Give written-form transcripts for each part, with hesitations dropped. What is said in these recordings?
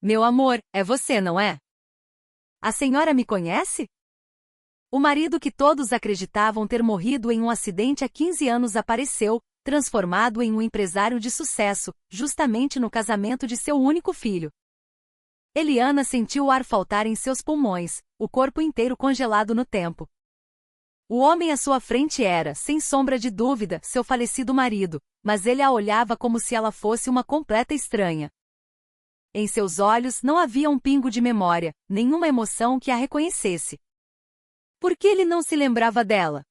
Meu amor, é você, não é? A senhora me conhece? O marido que todos acreditavam ter morrido em um acidente há 15 anos apareceu, transformado em um empresário de sucesso, justamente no casamento de seu único filho. Eliana sentiu o ar faltar em seus pulmões, o corpo inteiro congelado no tempo. O homem à sua frente era, sem sombra de dúvida, seu falecido marido, mas ele a olhava como se ela fosse uma completa estranha. Em seus olhos não havia um pingo de memória, nenhuma emoção que a reconhecesse. Por que ele não se lembrava dela?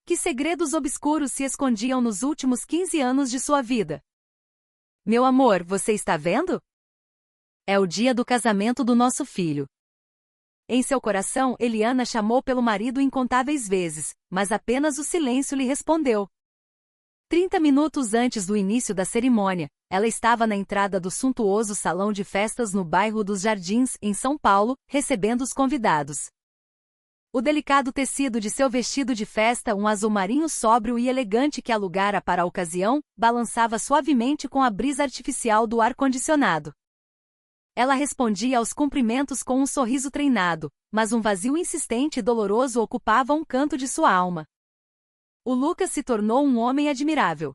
Que segredos obscuros se escondiam nos últimos 15 anos de sua vida? Meu amor, você está vendo? É o dia do casamento do nosso filho. Em seu coração, Eliana chamou pelo marido incontáveis vezes, mas apenas o silêncio lhe respondeu. 30 minutos antes do início da cerimônia, ela estava na entrada do suntuoso salão de festas no bairro dos Jardins, em São Paulo, recebendo os convidados. O delicado tecido de seu vestido de festa, um azul marinho sóbrio e elegante que alugara para a ocasião, balançava suavemente com a brisa artificial do ar-condicionado. Ela respondia aos cumprimentos com um sorriso treinado, mas um vazio insistente e doloroso ocupava um canto de sua alma. O Lucas se tornou um homem admirável.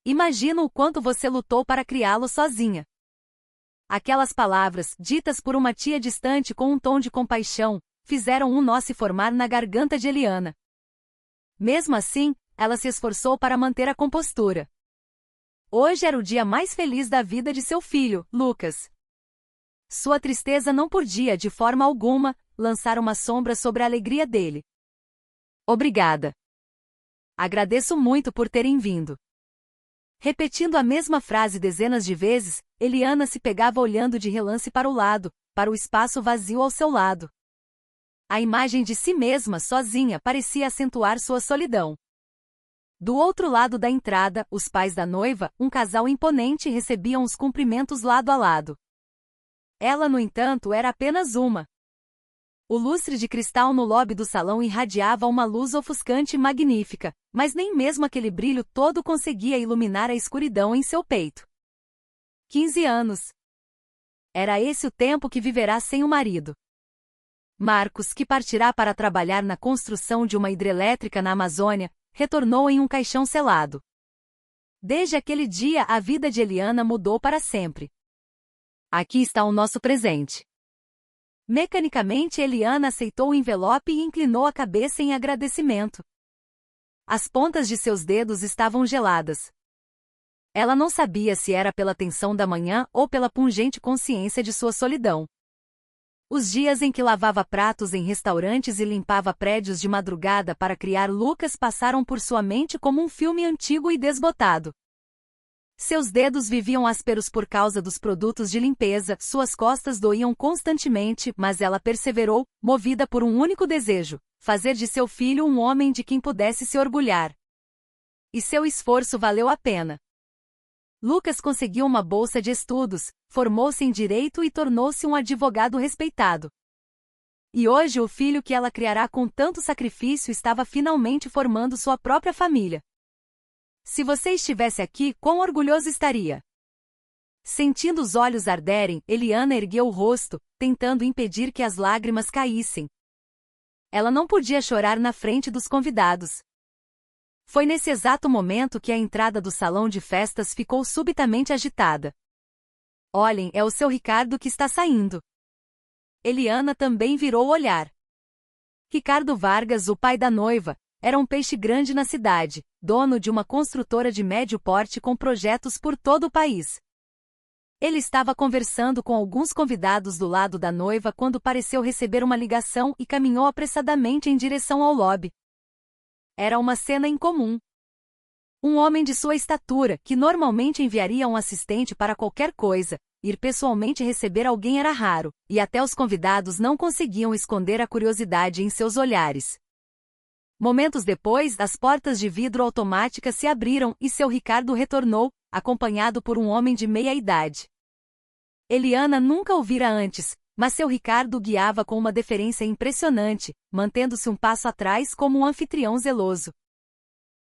Imagino o quanto você lutou para criá-lo sozinha. Aquelas palavras, ditas por uma tia distante com um tom de compaixão, fizeram um nó se formar na garganta de Eliana. Mesmo assim, ela se esforçou para manter a compostura. Hoje era o dia mais feliz da vida de seu filho, Lucas. Sua tristeza não podia, de forma alguma, lançar uma sombra sobre a alegria dele. Obrigada. Agradeço muito por terem vindo. Repetindo a mesma frase dezenas de vezes, Eliana se pegava olhando de relance para o lado, para o espaço vazio ao seu lado. A imagem de si mesma sozinha parecia acentuar sua solidão. Do outro lado da entrada, os pais da noiva, um casal imponente, recebiam os cumprimentos lado a lado. Ela, no entanto, era apenas uma. O lustre de cristal no lobby do salão irradiava uma luz ofuscante e magnífica, mas nem mesmo aquele brilho todo conseguia iluminar a escuridão em seu peito. 15 anos. Era esse o tempo que viverá sem o marido. Marcos, que partirá para trabalhar na construção de uma hidrelétrica na Amazônia, retornou em um caixão selado. Desde aquele dia a vida de Eliana mudou para sempre. Aqui está o nosso presente. Mecanicamente Eliana aceitou o envelope e inclinou a cabeça em agradecimento. As pontas de seus dedos estavam geladas. Ela não sabia se era pela tensão da manhã ou pela pungente consciência de sua solidão. Os dias em que lavava pratos em restaurantes e limpava prédios de madrugada para criar Lucas passaram por sua mente como um filme antigo e desbotado. Seus dedos viviam ásperos por causa dos produtos de limpeza, suas costas doíam constantemente, mas ela perseverou, movida por um único desejo: fazer de seu filho um homem de quem pudesse se orgulhar. E seu esforço valeu a pena. Lucas conseguiu uma bolsa de estudos, formou-se em direito e tornou-se um advogado respeitado. E hoje o filho que ela criará com tanto sacrifício estava finalmente formando sua própria família. Se você estivesse aqui, quão orgulhoso estaria? Sentindo os olhos arderem, Eliana ergueu o rosto, tentando impedir que as lágrimas caíssem. Ela não podia chorar na frente dos convidados. Foi nesse exato momento que a entrada do salão de festas ficou subitamente agitada. Olhem, é o seu Ricardo que está saindo. Eliana também virou o olhar. Ricardo Vargas, o pai da noiva, era um peixe grande na cidade, dono de uma construtora de médio porte com projetos por todo o país. Ele estava conversando com alguns convidados do lado da noiva quando pareceu receber uma ligação e caminhou apressadamente em direção ao lobby. Era uma cena incomum. Um homem de sua estatura, que normalmente enviaria um assistente para qualquer coisa, ir pessoalmente receber alguém era raro, e até os convidados não conseguiam esconder a curiosidade em seus olhares. Momentos depois, as portas de vidro automáticas se abriram e seu Ricardo retornou, acompanhado por um homem de meia idade. Eliana nunca o vira antes, mas seu Ricardo o guiava com uma deferência impressionante, mantendo-se um passo atrás como um anfitrião zeloso.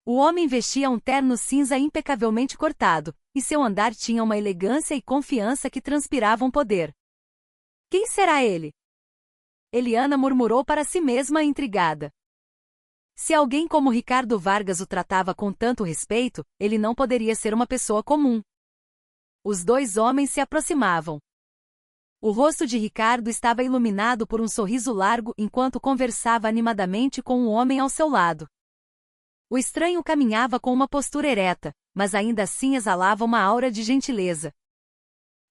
O homem vestia um terno cinza impecavelmente cortado, e seu andar tinha uma elegância e confiança que transpiravam poder. Quem será ele? Eliana murmurou para si mesma intrigada. Se alguém como Ricardo Vargas o tratava com tanto respeito, ele não poderia ser uma pessoa comum. Os dois homens se aproximavam. O rosto de Ricardo estava iluminado por um sorriso largo enquanto conversava animadamente com um homem ao seu lado. O estranho caminhava com uma postura ereta, mas ainda assim exalava uma aura de gentileza.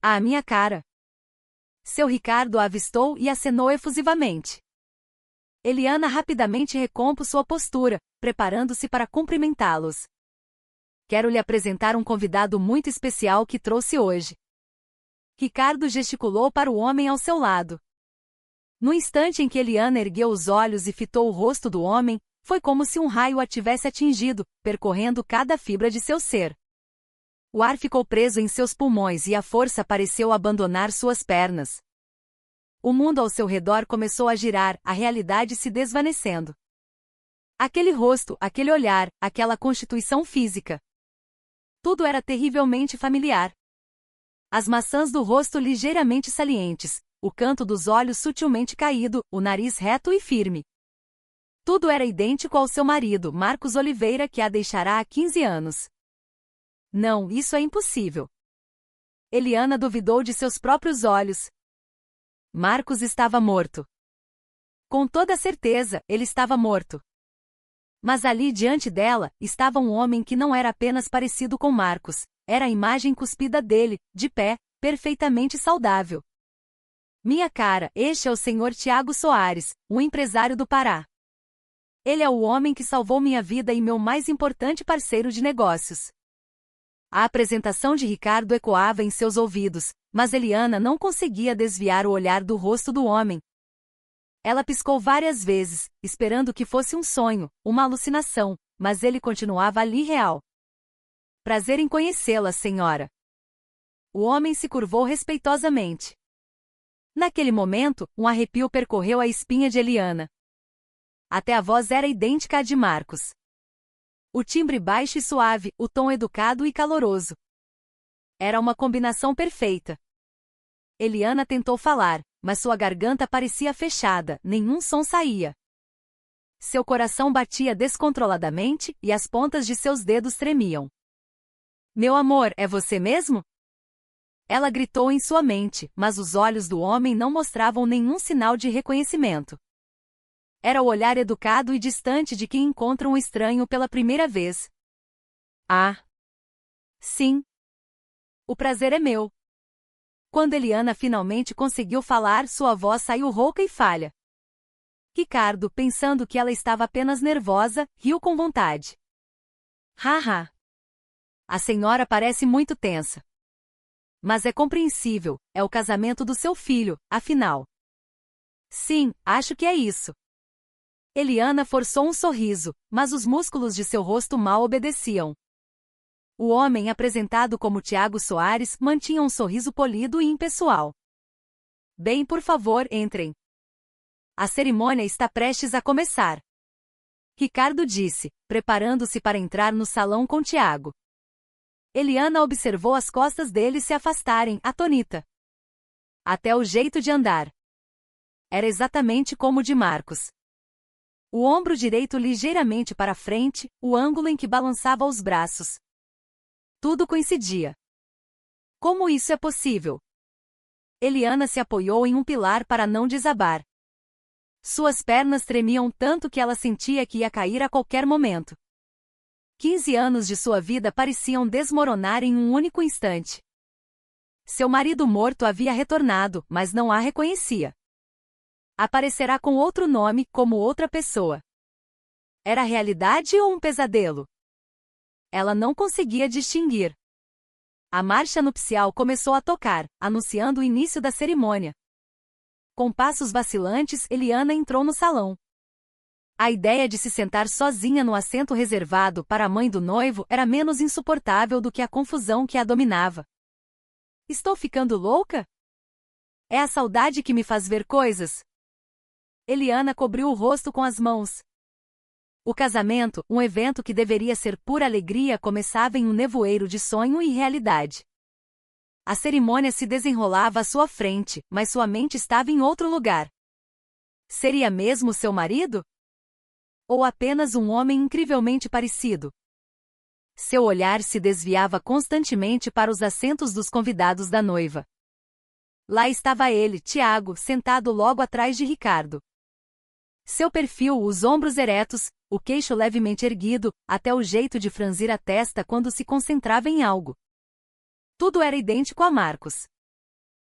À minha cara! Seu Ricardo a avistou e acenou efusivamente. Eliana rapidamente recompôs sua postura, preparando-se para cumprimentá-los. Quero lhe apresentar um convidado muito especial que trouxe hoje. Ricardo gesticulou para o homem ao seu lado. No instante em que Eliana ergueu os olhos e fitou o rosto do homem, foi como se um raio a tivesse atingido, percorrendo cada fibra de seu ser. O ar ficou preso em seus pulmões e a força pareceu abandonar suas pernas. O mundo ao seu redor começou a girar, a realidade se desvanecendo. Aquele rosto, aquele olhar, aquela constituição física. Tudo era terrivelmente familiar. As maçãs do rosto ligeiramente salientes, o canto dos olhos sutilmente caído, o nariz reto e firme. Tudo era idêntico ao seu marido, Marcos Oliveira, que a deixará há 15 anos. Não, isso é impossível. Eliana duvidou de seus próprios olhos. Marcos estava morto. Com toda certeza, ele estava morto. Mas ali diante dela, estava um homem que não era apenas parecido com Marcos, era a imagem cuspida dele, de pé, perfeitamente saudável. Minha cara, este é o senhor Tiago Soares, um empresário do Pará. Ele é o homem que salvou minha vida e meu mais importante parceiro de negócios. A apresentação de Ricardo ecoava em seus ouvidos, mas Eliana não conseguia desviar o olhar do rosto do homem. Ela piscou várias vezes, esperando que fosse um sonho, uma alucinação, mas ele continuava ali real. Prazer em conhecê-la, senhora. O homem se curvou respeitosamente. Naquele momento, um arrepio percorreu a espinha de Eliana. Até a voz era idêntica à de Marcos. O timbre baixo e suave, o tom educado e caloroso. Era uma combinação perfeita. Eliana tentou falar, mas sua garganta parecia fechada, nenhum som saía. Seu coração batia descontroladamente e as pontas de seus dedos tremiam. Meu amor, é você mesmo? Ela gritou em sua mente, mas os olhos do homem não mostravam nenhum sinal de reconhecimento. Era o olhar educado e distante de quem encontra um estranho pela primeira vez. Ah! Sim. O prazer é meu. Quando Eliana finalmente conseguiu falar, sua voz saiu rouca e falha. Ricardo, pensando que ela estava apenas nervosa, riu com vontade. Haha! A senhora parece muito tensa. Mas é compreensível, é o casamento do seu filho, afinal. Sim, acho que é isso. Eliana forçou um sorriso, mas os músculos de seu rosto mal obedeciam. O homem apresentado como Tiago Soares mantinha um sorriso polido e impessoal. Bem, por favor, entrem. A cerimônia está prestes a começar. Ricardo disse, preparando-se para entrar no salão com Tiago. Eliana observou as costas dele se afastarem, atônita. Até o jeito de andar. Era exatamente como o de Marcos. O ombro direito ligeiramente para frente, o ângulo em que balançava os braços. Tudo coincidia. Como isso é possível? Eliana se apoiou em um pilar para não desabar. Suas pernas tremiam tanto que ela sentia que ia cair a qualquer momento. 15 anos de sua vida pareciam desmoronar em um único instante. Seu marido morto havia retornado, mas não a reconhecia. Aparecerá com outro nome, como outra pessoa. Era realidade ou um pesadelo? Ela não conseguia distinguir. A marcha nupcial começou a tocar, anunciando o início da cerimônia. Com passos vacilantes, Eliana entrou no salão. A ideia de se sentar sozinha no assento reservado para a mãe do noivo era menos insuportável do que a confusão que a dominava. Estou ficando louca? É a saudade que me faz ver coisas? Eliana cobriu o rosto com as mãos. O casamento, um evento que deveria ser pura alegria, começava em um nevoeiro de sonho e realidade. A cerimônia se desenrolava à sua frente, mas sua mente estava em outro lugar. Seria mesmo seu marido? Ou apenas um homem incrivelmente parecido? Seu olhar se desviava constantemente para os assentos dos convidados da noiva. Lá estava ele, Tiago, sentado logo atrás de Ricardo. Seu perfil, os ombros eretos, o queixo levemente erguido, até o jeito de franzir a testa quando se concentrava em algo. Tudo era idêntico a Marcos.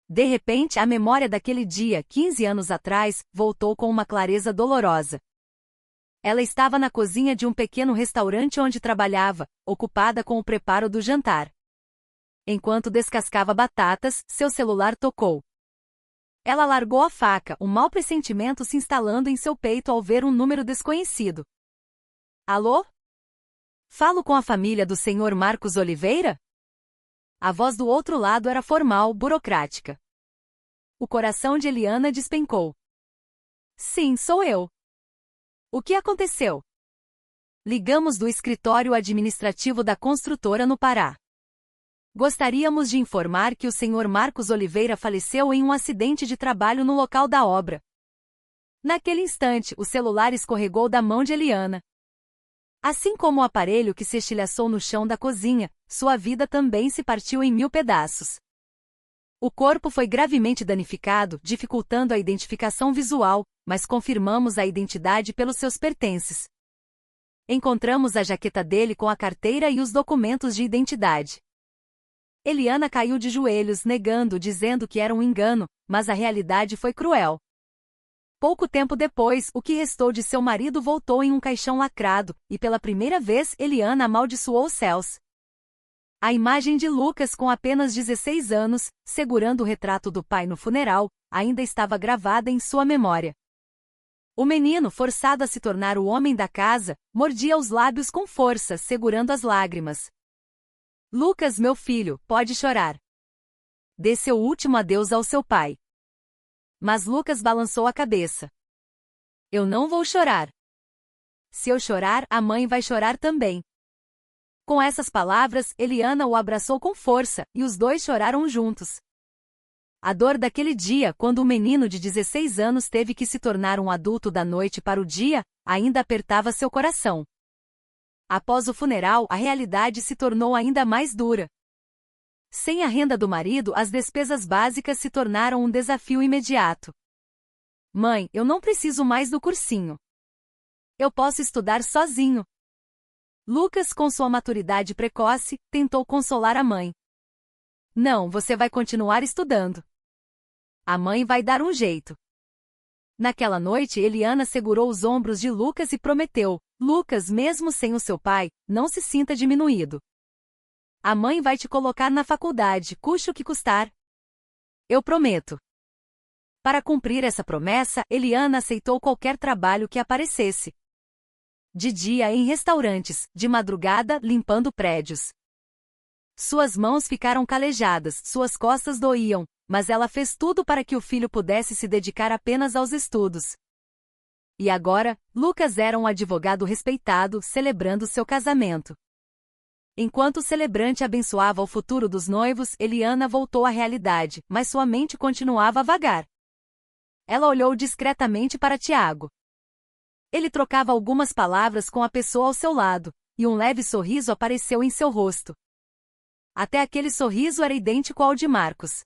De repente, a memória daquele dia, 15 anos atrás, voltou com uma clareza dolorosa. Ela estava na cozinha de um pequeno restaurante onde trabalhava, ocupada com o preparo do jantar. Enquanto descascava batatas, seu celular tocou. Ela largou a faca, um mau pressentimento se instalando em seu peito ao ver um número desconhecido. Alô? Falo com a família do Sr. Marcos Oliveira? A voz do outro lado era formal, burocrática. O coração de Eliana despencou. Sim, sou eu. O que aconteceu? Ligamos do escritório administrativo da construtora no Pará. Gostaríamos de informar que o Sr. Marcos Oliveira faleceu em um acidente de trabalho no local da obra. Naquele instante, o celular escorregou da mão de Eliana. Assim como o aparelho que se estilhaçou no chão da cozinha, sua vida também se partiu em 1000 pedaços. O corpo foi gravemente danificado, dificultando a identificação visual, mas confirmamos a identidade pelos seus pertences. Encontramos a jaqueta dele com a carteira e os documentos de identidade. Eliana caiu de joelhos, negando, dizendo que era um engano, mas a realidade foi cruel. Pouco tempo depois, o que restou de seu marido voltou em um caixão lacrado, e pela primeira vez Eliana amaldiçoou os céus. A imagem de Lucas com apenas 16 anos, segurando o retrato do pai no funeral, ainda estava gravada em sua memória. O menino, forçado a se tornar o homem da casa, mordia os lábios com força, segurando as lágrimas. Lucas, meu filho, pode chorar. Dê seu último adeus ao seu pai. Mas Lucas balançou a cabeça. Eu não vou chorar. Se eu chorar, a mãe vai chorar também. Com essas palavras, Eliana o abraçou com força, e os dois choraram juntos. A dor daquele dia, quando o menino de 16 anos teve que se tornar um adulto da noite para o dia, ainda apertava seu coração. Após o funeral, a realidade se tornou ainda mais dura. Sem a renda do marido, as despesas básicas se tornaram um desafio imediato. Mãe, eu não preciso mais do cursinho. Eu posso estudar sozinho. Lucas, com sua maturidade precoce, tentou consolar a mãe. Não, você vai continuar estudando. A mãe vai dar um jeito. Naquela noite, Eliana segurou os ombros de Lucas e prometeu: Lucas, mesmo sem o seu pai, não se sinta diminuído. A mãe vai te colocar na faculdade, custe o que custar. Eu prometo. Para cumprir essa promessa, Eliana aceitou qualquer trabalho que aparecesse. De dia em restaurantes, de madrugada limpando prédios. Suas mãos ficaram calejadas, suas costas doíam, mas ela fez tudo para que o filho pudesse se dedicar apenas aos estudos. E agora, Lucas era um advogado respeitado, celebrando seu casamento. Enquanto o celebrante abençoava o futuro dos noivos, Eliana voltou à realidade, mas sua mente continuava a vagar. Ela olhou discretamente para Tiago. Ele trocava algumas palavras com a pessoa ao seu lado, e um leve sorriso apareceu em seu rosto. Até aquele sorriso era idêntico ao de Marcos.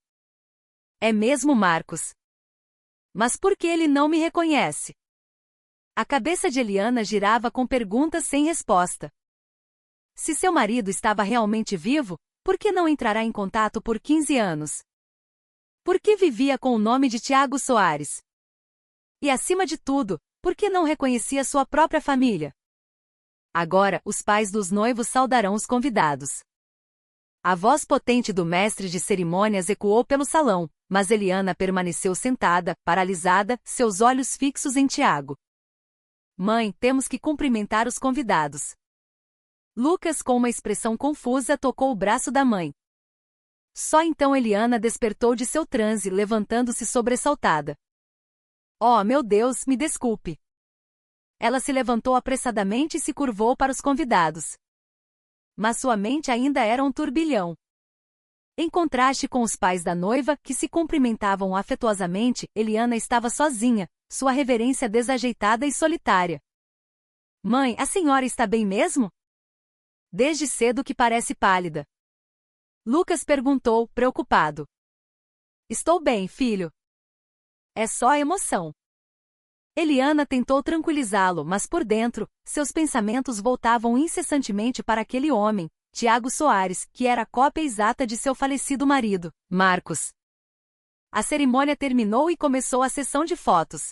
É mesmo Marcos. Mas por que ele não me reconhece? A cabeça de Eliana girava com perguntas sem resposta. Se seu marido estava realmente vivo, por que não entrará em contato por 15 anos? Por que vivia com o nome de Tiago Soares? E acima de tudo, por que não reconhecia sua própria família? Agora, os pais dos noivos saudarão os convidados. A voz potente do mestre de cerimônias ecoou pelo salão, mas Eliana permaneceu sentada, paralisada, seus olhos fixos em Tiago. Mãe, temos que cumprimentar os convidados. Lucas, com uma expressão confusa, tocou o braço da mãe. Só então Eliana despertou de seu transe, levantando-se sobressaltada. Oh, meu Deus, me desculpe. Ela se levantou apressadamente e se curvou para os convidados. Mas sua mente ainda era um turbilhão. Em contraste com os pais da noiva, que se cumprimentavam afetuosamente, Eliana estava sozinha, sua reverência desajeitada e solitária. Mãe, a senhora está bem mesmo? Desde cedo que parece pálida. Lucas perguntou, preocupado. Estou bem, filho. É só emoção. Eliana tentou tranquilizá-lo, mas por dentro, seus pensamentos voltavam incessantemente para aquele homem, Tiago Soares, que era a cópia exata de seu falecido marido, Marcos. A cerimônia terminou e começou a sessão de fotos.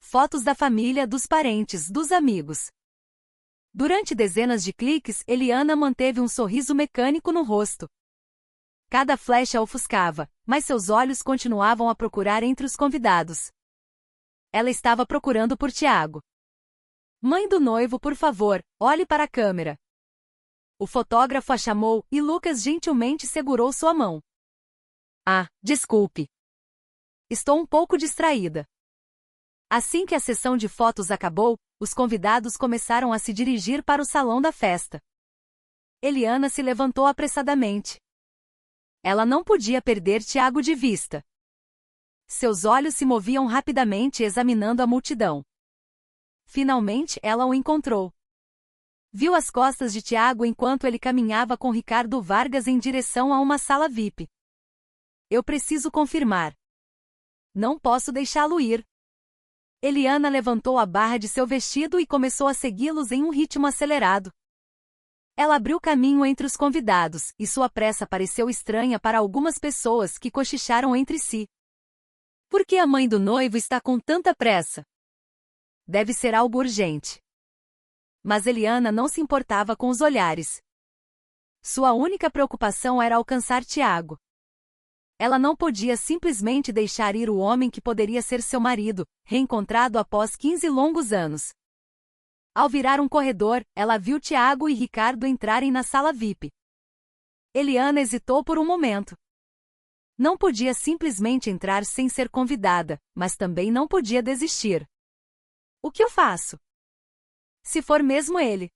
Fotos da família, dos parentes, dos amigos. Durante dezenas de cliques, Eliana manteve um sorriso mecânico no rosto. Cada flecha ofuscava, mas seus olhos continuavam a procurar entre os convidados. Ela estava procurando por Tiago. Mãe do noivo, por favor, olhe para a câmera. O fotógrafo a chamou e Lucas gentilmente segurou sua mão. Ah, desculpe. Estou um pouco distraída. Assim que a sessão de fotos acabou, os convidados começaram a se dirigir para o salão da festa. Eliana se levantou apressadamente. Ela não podia perder Tiago de vista. Seus olhos se moviam rapidamente examinando a multidão. Finalmente ela o encontrou. Viu as costas de Tiago enquanto ele caminhava com Ricardo Vargas em direção a uma sala VIP. Eu preciso confirmar. Não posso deixá-lo ir. Eliana levantou a barra de seu vestido e começou a segui-los em um ritmo acelerado. Ela abriu caminho entre os convidados, e sua pressa pareceu estranha para algumas pessoas que cochicharam entre si. Por que a mãe do noivo está com tanta pressa? Deve ser algo urgente. Mas Eliana não se importava com os olhares. Sua única preocupação era alcançar Tiago. Ela não podia simplesmente deixar ir o homem que poderia ser seu marido, reencontrado após 15 longos anos. Ao virar um corredor, ela viu Tiago e Ricardo entrarem na sala VIP. Eliana hesitou por um momento. Não podia simplesmente entrar sem ser convidada, mas também não podia desistir. O que eu faço? Se for mesmo ele.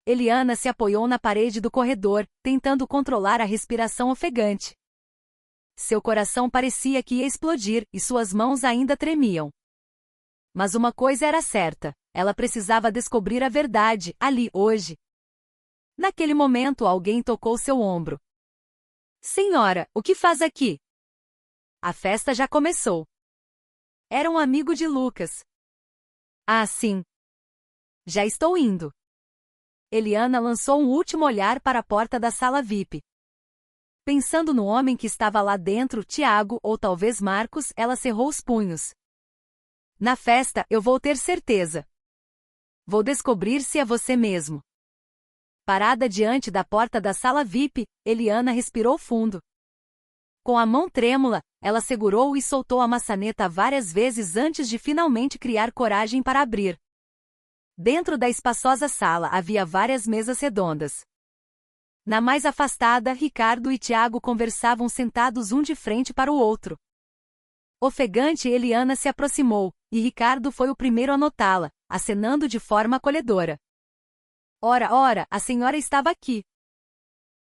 Eliana se apoiou na parede do corredor, tentando controlar a respiração ofegante. Seu coração parecia que ia explodir e suas mãos ainda tremiam. Mas uma coisa era certa, ela precisava descobrir a verdade, ali, hoje. Naquele momento alguém tocou seu ombro. Senhora, o que faz aqui? A festa já começou. Era um amigo de Lucas. Ah, sim. Já estou indo. Eliana lançou um último olhar para a porta da sala VIP. Pensando no homem que estava lá dentro, Tiago ou talvez Marcos, ela cerrou os punhos. Na festa, eu vou ter certeza. Vou descobrir se é você mesmo. Parada diante da porta da sala VIP, Eliana respirou fundo. Com a mão trêmula, ela segurou e soltou a maçaneta várias vezes antes de finalmente criar coragem para abrir. Dentro da espaçosa sala havia várias mesas redondas. Na mais afastada, Ricardo e Tiago conversavam sentados um de frente para o outro. Ofegante, Eliana se aproximou, e Ricardo foi o primeiro a notá-la, acenando de forma acolhedora. Ora, a senhora estava aqui.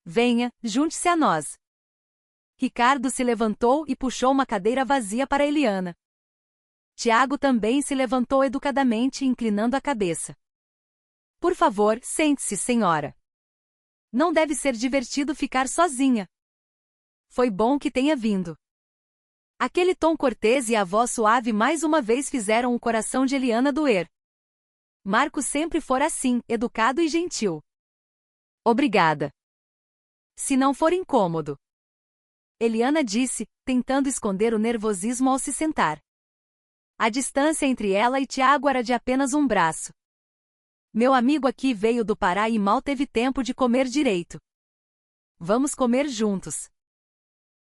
Venha, junte-se a nós. Ricardo se levantou e puxou uma cadeira vazia para Eliana. Tiago também se levantou educadamente, inclinando a cabeça. Por favor, sente-se, senhora. Não deve ser divertido ficar sozinha. Foi bom que tenha vindo. Aquele tom cortês e a voz suave mais uma vez fizeram o coração de Eliana doer. Marco sempre fora assim, educado e gentil. Obrigada. Se não for incômodo. Eliana disse, tentando esconder o nervosismo ao se sentar. A distância entre ela e Tiago era de apenas um braço. Meu amigo aqui veio do Pará e mal teve tempo de comer direito. Vamos comer juntos.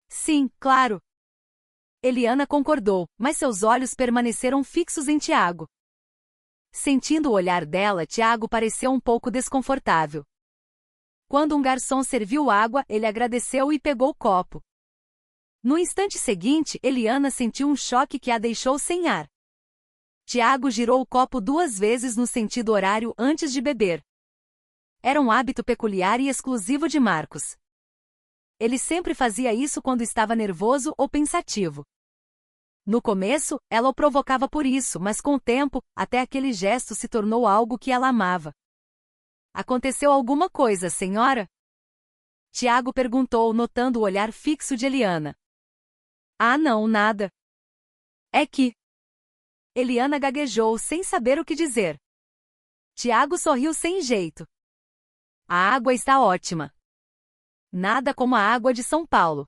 Sim, claro. Eliana concordou, mas seus olhos permaneceram fixos em Tiago. Sentindo o olhar dela, Tiago pareceu um pouco desconfortável. Quando um garçom serviu água, ele agradeceu e pegou o copo. No instante seguinte, Eliana sentiu um choque que a deixou sem ar. Tiago girou o copo 2 vezes no sentido horário antes de beber. Era um hábito peculiar e exclusivo de Marcos. Ele sempre fazia isso quando estava nervoso ou pensativo. No começo, ela o provocava por isso, mas com o tempo, até aquele gesto se tornou algo que ela amava. Aconteceu alguma coisa, senhora? Tiago perguntou, notando o olhar fixo de Eliana. Ah, não, nada. É que... Eliana gaguejou sem saber o que dizer. Tiago sorriu sem jeito. A água está ótima. Nada como a água de São Paulo.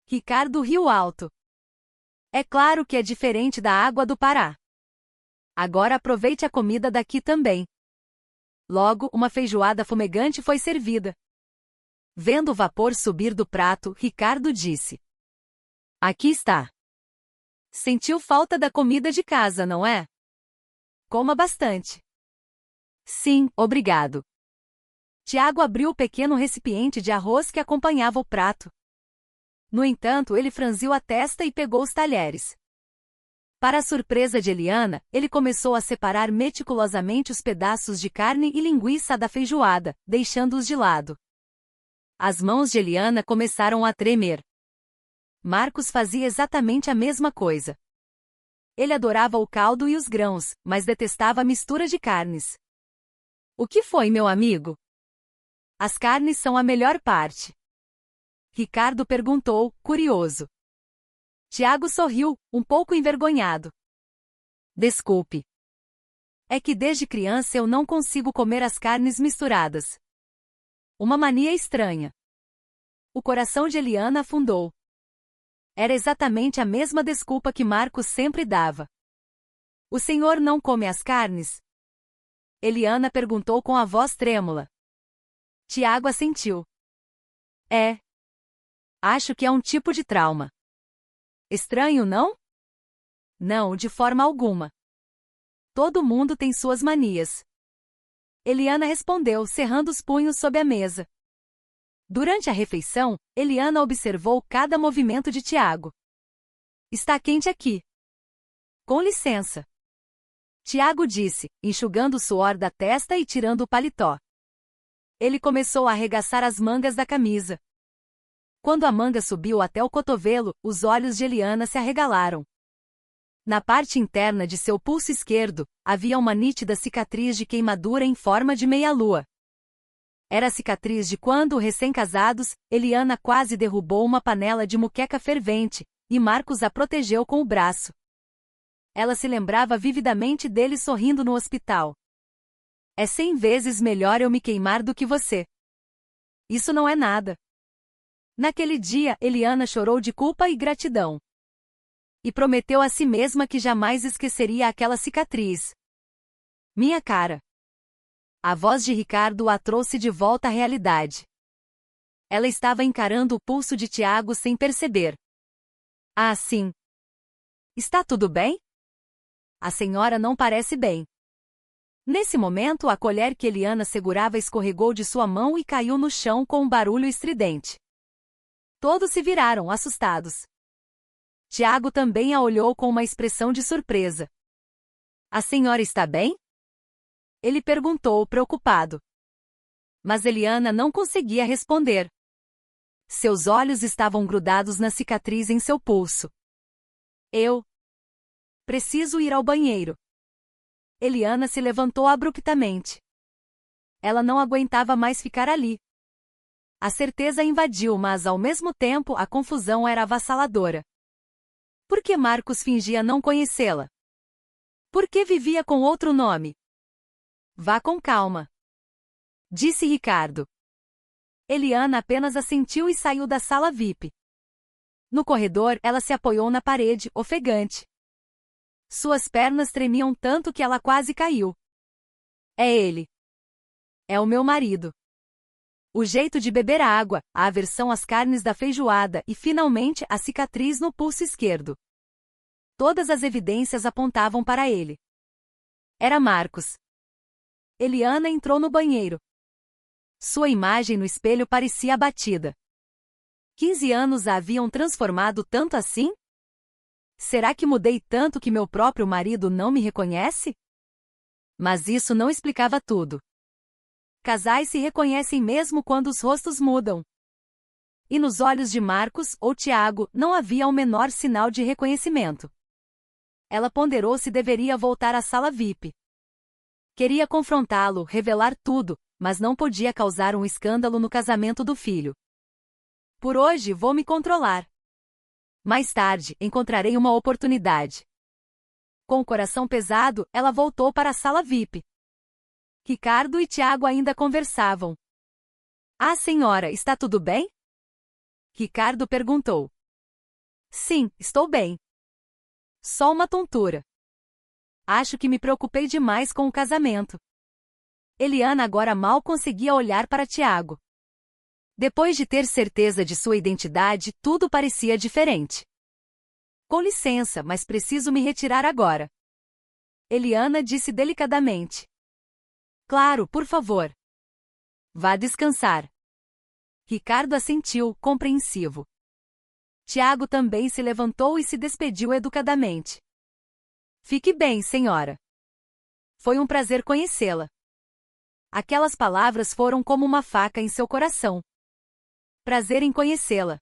Ricardo riu alto. É claro que é diferente da água do Pará. Agora aproveite a comida daqui também. Logo, uma feijoada fumegante foi servida. Vendo o vapor subir do prato, Ricardo disse: Aqui está. Sentiu falta da comida de casa, não é? Coma bastante. Sim, obrigado. Tiago abriu o pequeno recipiente de arroz que acompanhava o prato. No entanto, ele franziu a testa e pegou os talheres. Para a surpresa de Eliana, ele começou a separar meticulosamente os pedaços de carne e linguiça da feijoada, deixando-os de lado. As mãos de Eliana começaram a tremer. Marcos fazia exatamente a mesma coisa. Ele adorava o caldo e os grãos, mas detestava a mistura de carnes. O que foi, meu amigo? As carnes são a melhor parte. Ricardo perguntou, curioso. Tiago sorriu, um pouco envergonhado. Desculpe. É que desde criança eu não consigo comer as carnes misturadas. Uma mania estranha. O coração de Eliana afundou. Era exatamente a mesma desculpa que Marcos sempre dava. O senhor não come as carnes? Eliana perguntou com a voz trêmula. Tiago assentiu. É. Acho que é um tipo de trauma. Estranho, não? Não, de forma alguma. Todo mundo tem suas manias. Eliana respondeu, cerrando os punhos sob a mesa. Durante a refeição, Eliana observou cada movimento de Tiago. Está quente aqui. Com licença. Tiago disse, enxugando o suor da testa e tirando o paletó. Ele começou a arregaçar as mangas da camisa. Quando a manga subiu até o cotovelo, os olhos de Eliana se arregalaram. Na parte interna de seu pulso esquerdo, havia uma nítida cicatriz de queimadura em forma de meia-lua. Era a cicatriz de quando, recém-casados, Eliana quase derrubou uma panela de muqueca fervente, e Marcos a protegeu com o braço. Ela se lembrava vividamente dele sorrindo no hospital. É 100 vezes melhor eu me queimar do que você. Isso não é nada. Naquele dia, Eliana chorou de culpa e gratidão. E prometeu a si mesma que jamais esqueceria aquela cicatriz. Minha cara. A voz de Ricardo a trouxe de volta à realidade. Ela estava encarando o pulso de Tiago sem perceber. Ah, sim. Está tudo bem? A senhora não parece bem. Nesse momento, a colher que Eliana segurava escorregou de sua mão e caiu no chão com um barulho estridente. Todos se viraram, assustados. Tiago também a olhou com uma expressão de surpresa. A senhora está bem? Ele perguntou, preocupado. Mas Eliana não conseguia responder. Seus olhos estavam grudados na cicatriz em seu pulso. Eu preciso ir ao banheiro. Eliana se levantou abruptamente. Ela não aguentava mais ficar ali. A certeza a invadiu, mas ao mesmo tempo a confusão era avassaladora. Por que Marcos fingia não conhecê-la? Por que vivia com outro nome? Vá com calma, disse Ricardo. Eliana apenas assentiu e saiu da sala VIP. No corredor, ela se apoiou na parede, ofegante. Suas pernas tremiam tanto que ela quase caiu. É ele. É o meu marido. O jeito de beber a água, a aversão às carnes da feijoada e, finalmente, a cicatriz no pulso esquerdo. Todas as evidências apontavam para ele. Era Marcos. Eliana entrou no banheiro. Sua imagem no espelho parecia abatida. 15 anos a haviam transformado tanto assim? Será que mudei tanto que meu próprio marido não me reconhece? Mas isso não explicava tudo. Casais se reconhecem mesmo quando os rostos mudam. E nos olhos de Marcos ou Tiago não havia o menor sinal de reconhecimento. Ela ponderou se deveria voltar à sala VIP. Queria confrontá-lo, revelar tudo, mas não podia causar um escândalo no casamento do filho. Por hoje vou me controlar. Mais tarde, encontrarei uma oportunidade. Com o coração pesado, ela voltou para a sala VIP. Ricardo e Tiago ainda conversavam. Ah, senhora, está tudo bem? Ricardo perguntou. Sim, estou bem. Só uma tontura. Acho que me preocupei demais com o casamento. Eliana agora mal conseguia olhar para Tiago. Depois de ter certeza de sua identidade, tudo parecia diferente. Com licença, mas preciso me retirar agora. Eliana disse delicadamente. Claro, por favor. Vá descansar. Ricardo assentiu, compreensivo. Tiago também se levantou e se despediu educadamente. Fique bem, senhora. Foi um prazer conhecê-la. Aquelas palavras foram como uma faca em seu coração. Prazer em conhecê-la.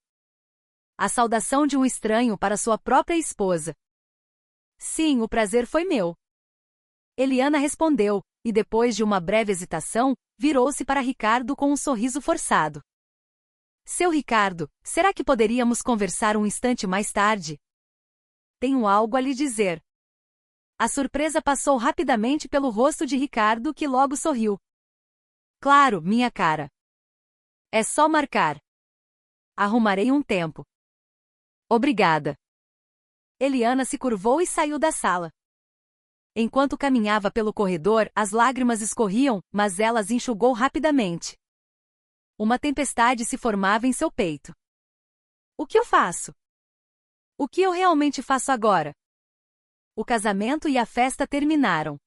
A saudação de um estranho para sua própria esposa. Sim, o prazer foi meu. Eliana respondeu, e depois de uma breve hesitação, virou-se para Ricardo com um sorriso forçado. Seu Ricardo, será que poderíamos conversar um instante mais tarde? Tenho algo a lhe dizer. A surpresa passou rapidamente pelo rosto de Ricardo, que logo sorriu. Claro, minha cara. É só marcar. Arrumarei um tempo. Obrigada. Eliana se curvou e saiu da sala. Enquanto caminhava pelo corredor, as lágrimas escorriam, mas ela as enxugou rapidamente. Uma tempestade se formava em seu peito. O que eu faço? O que eu realmente faço agora? O casamento e a festa terminaram.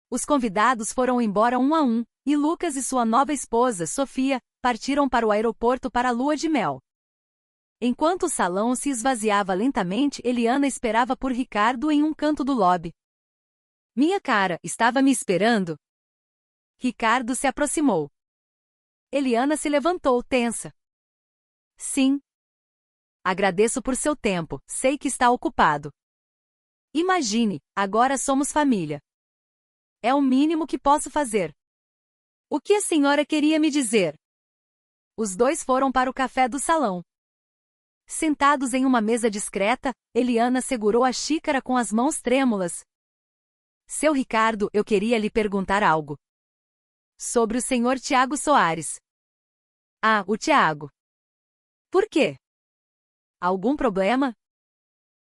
Os convidados foram embora um a um, e Lucas e sua nova esposa, Sofia, partiram para o aeroporto para a lua de mel. Enquanto o salão se esvaziava lentamente, Eliana esperava por Ricardo em um canto do lobby. Minha cara, estava me esperando? Ricardo se aproximou. Eliana se levantou, tensa. Sim. Agradeço por seu tempo, sei que está ocupado. Imagine, agora somos família. É o mínimo que posso fazer. O que a senhora queria me dizer? Os dois foram para o café do salão. Sentados em uma mesa discreta, Eliana segurou a xícara com as mãos trêmulas. Seu Ricardo, eu queria lhe perguntar algo. Sobre o senhor Tiago Soares. Ah, o Tiago. Por quê? Algum problema?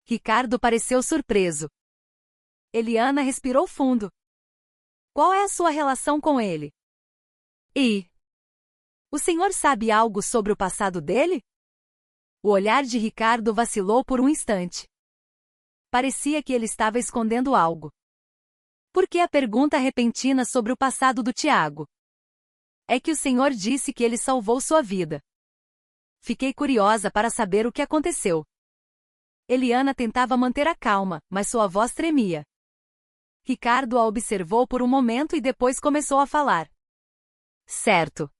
Ricardo pareceu surpreso. Eliana respirou fundo. Qual é a sua relação com ele? E o senhor sabe algo sobre o passado dele? O olhar de Ricardo vacilou por um instante. Parecia que ele estava escondendo algo. Por que a pergunta repentina sobre o passado do Tiago? É que o senhor disse que ele salvou sua vida. Fiquei curiosa para saber o que aconteceu. Eliana tentava manter a calma, mas sua voz tremia. Ricardo a observou por um momento e depois começou a falar. Certo.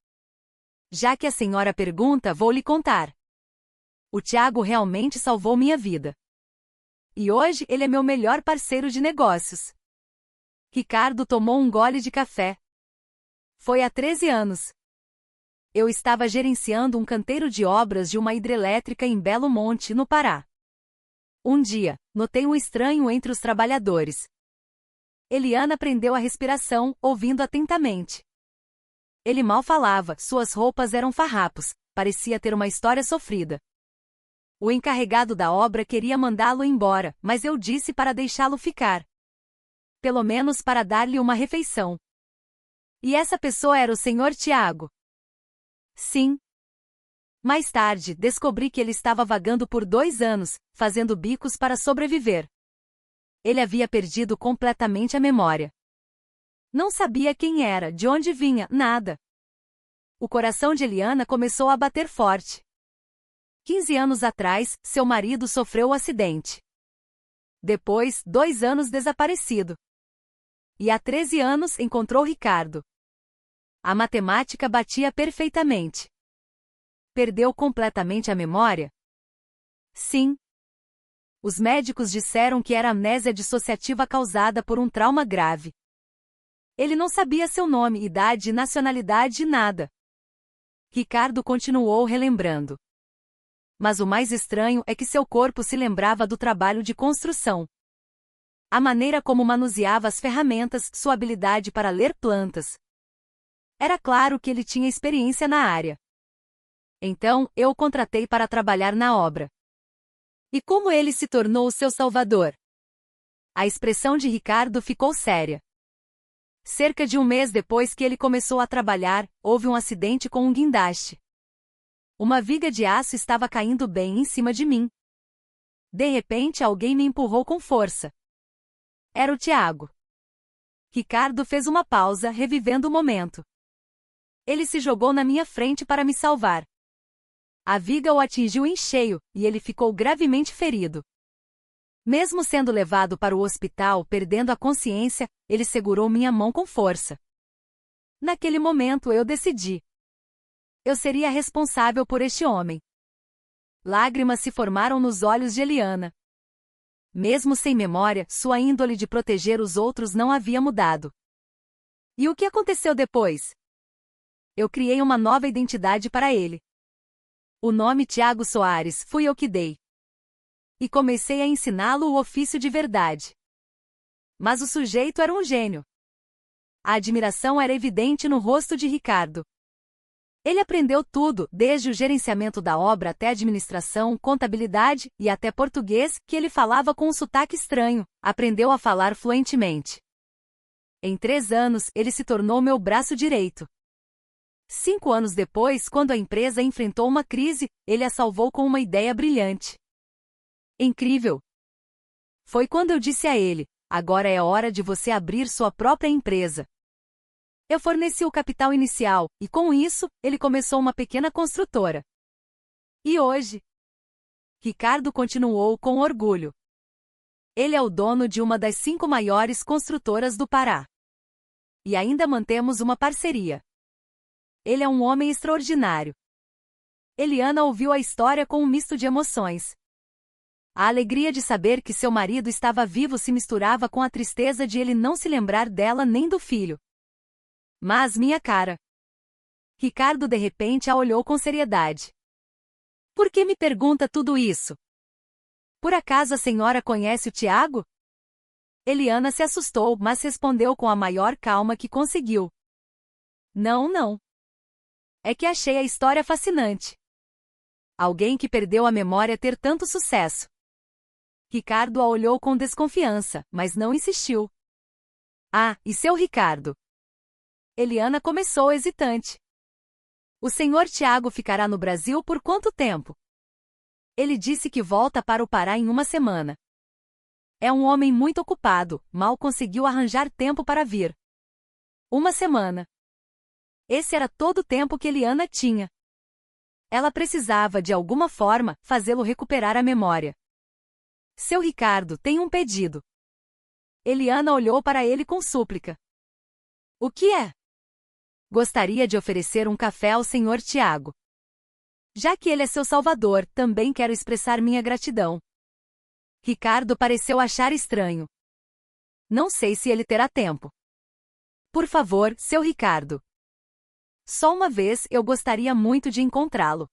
Já que a senhora pergunta, vou lhe contar. O Tiago realmente salvou minha vida. E hoje ele é meu melhor parceiro de negócios. Ricardo tomou um gole de café. Foi há 13 anos. Eu estava gerenciando um canteiro de obras de uma hidrelétrica em Belo Monte, no Pará. Um dia, notei um estranho entre os trabalhadores. Eliana prendeu a respiração, ouvindo atentamente. Ele mal falava, suas roupas eram farrapos, parecia ter uma história sofrida. O encarregado da obra queria mandá-lo embora, mas eu disse para deixá-lo ficar. Pelo menos para dar-lhe uma refeição. E essa pessoa era o senhor Tiago. Sim. Mais tarde, descobri que ele estava vagando por 2 anos, fazendo bicos para sobreviver. Ele havia perdido completamente a memória. Não sabia quem era, de onde vinha, nada. O coração de Eliana começou a bater forte. 15 anos atrás, seu marido sofreu um acidente. Depois, 2 anos desaparecido. E há 13 anos encontrou Ricardo. A matemática batia perfeitamente. Perdeu completamente a memória? Sim. Os médicos disseram que era amnésia dissociativa causada por um trauma grave. Ele não sabia seu nome, idade, nacionalidade e nada. Ricardo continuou relembrando. Mas o mais estranho é que seu corpo se lembrava do trabalho de construção. A maneira como manuseava as ferramentas, sua habilidade para ler plantas. Era claro que ele tinha experiência na área. Então, eu o contratei para trabalhar na obra. E como ele se tornou seu salvador? A expressão de Ricardo ficou séria. Cerca de um mês depois que ele começou a trabalhar, houve um acidente com um guindaste. Uma viga de aço estava caindo bem em cima de mim. De repente, alguém me empurrou com força. Era o Tiago. Ricardo fez uma pausa, revivendo o momento. Ele se jogou na minha frente para me salvar. A viga o atingiu em cheio, e ele ficou gravemente ferido. Mesmo sendo levado para o hospital, perdendo a consciência, ele segurou minha mão com força. Naquele momento eu decidi. Eu seria responsável por este homem. Lágrimas se formaram nos olhos de Eliana. Mesmo sem memória, sua índole de proteger os outros não havia mudado. E o que aconteceu depois? Eu criei uma nova identidade para ele. O nome Tiago Soares fui eu que dei. E comecei a ensiná-lo o ofício de verdade. Mas o sujeito era um gênio. A admiração era evidente no rosto de Ricardo. Ele aprendeu tudo, desde o gerenciamento da obra até administração, contabilidade e até português, que ele falava com um sotaque estranho. Aprendeu a falar fluentemente. Em 3 anos, ele se tornou meu braço direito. 5 anos depois, quando a empresa enfrentou uma crise, ele a salvou com uma ideia brilhante. Incrível! Foi quando eu disse a ele: agora é hora de você abrir sua própria empresa. Eu forneci o capital inicial, e com isso, ele começou uma pequena construtora. E hoje? Ricardo continuou com orgulho. Ele é o dono de uma das 5 maiores construtoras do Pará. E ainda mantemos uma parceria. Ele é um homem extraordinário. Eliana ouviu a história com um misto de emoções. A alegria de saber que seu marido estava vivo se misturava com a tristeza de ele não se lembrar dela nem do filho. Mas minha cara. Ricardo de repente a olhou com seriedade. Por que me pergunta tudo isso? Por acaso a senhora conhece o Tiago? Eliana se assustou, mas respondeu com a maior calma que conseguiu. Não, não. É que achei a história fascinante. Alguém que perdeu a memória ter tanto sucesso. Ricardo a olhou com desconfiança, mas não insistiu. Ah, e seu Ricardo? Eliana começou hesitante. O senhor Tiago ficará no Brasil por quanto tempo? Ele disse que volta para o Pará em uma semana. É um homem muito ocupado, mal conseguiu arranjar tempo para vir. Uma semana. Esse era todo o tempo que Eliana tinha. Ela precisava, de alguma forma, fazê-lo recuperar a memória. Seu Ricardo tem um pedido. Eliana olhou para ele com súplica. O que é? Gostaria de oferecer um café ao senhor Tiago. Já que ele é seu salvador, também quero expressar minha gratidão. Ricardo pareceu achar estranho. Não sei se ele terá tempo. Por favor, seu Ricardo. Só uma vez eu gostaria muito de encontrá-lo.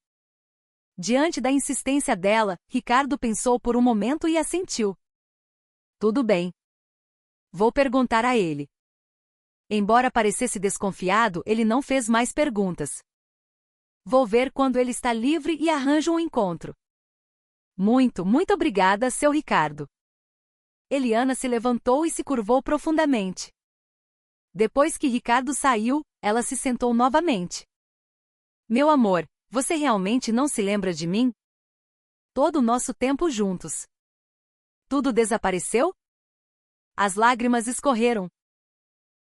Diante da insistência dela, Ricardo pensou por um momento e assentiu. Tudo bem. Vou perguntar a ele. Embora parecesse desconfiado, ele não fez mais perguntas. Vou ver quando ele está livre e arranjo um encontro. Muito obrigada, seu Ricardo. Eliana se levantou e se curvou profundamente. Depois que Ricardo saiu, ela se sentou novamente. Meu amor, você realmente não se lembra de mim? Todo o nosso tempo juntos. Tudo desapareceu? As lágrimas escorreram.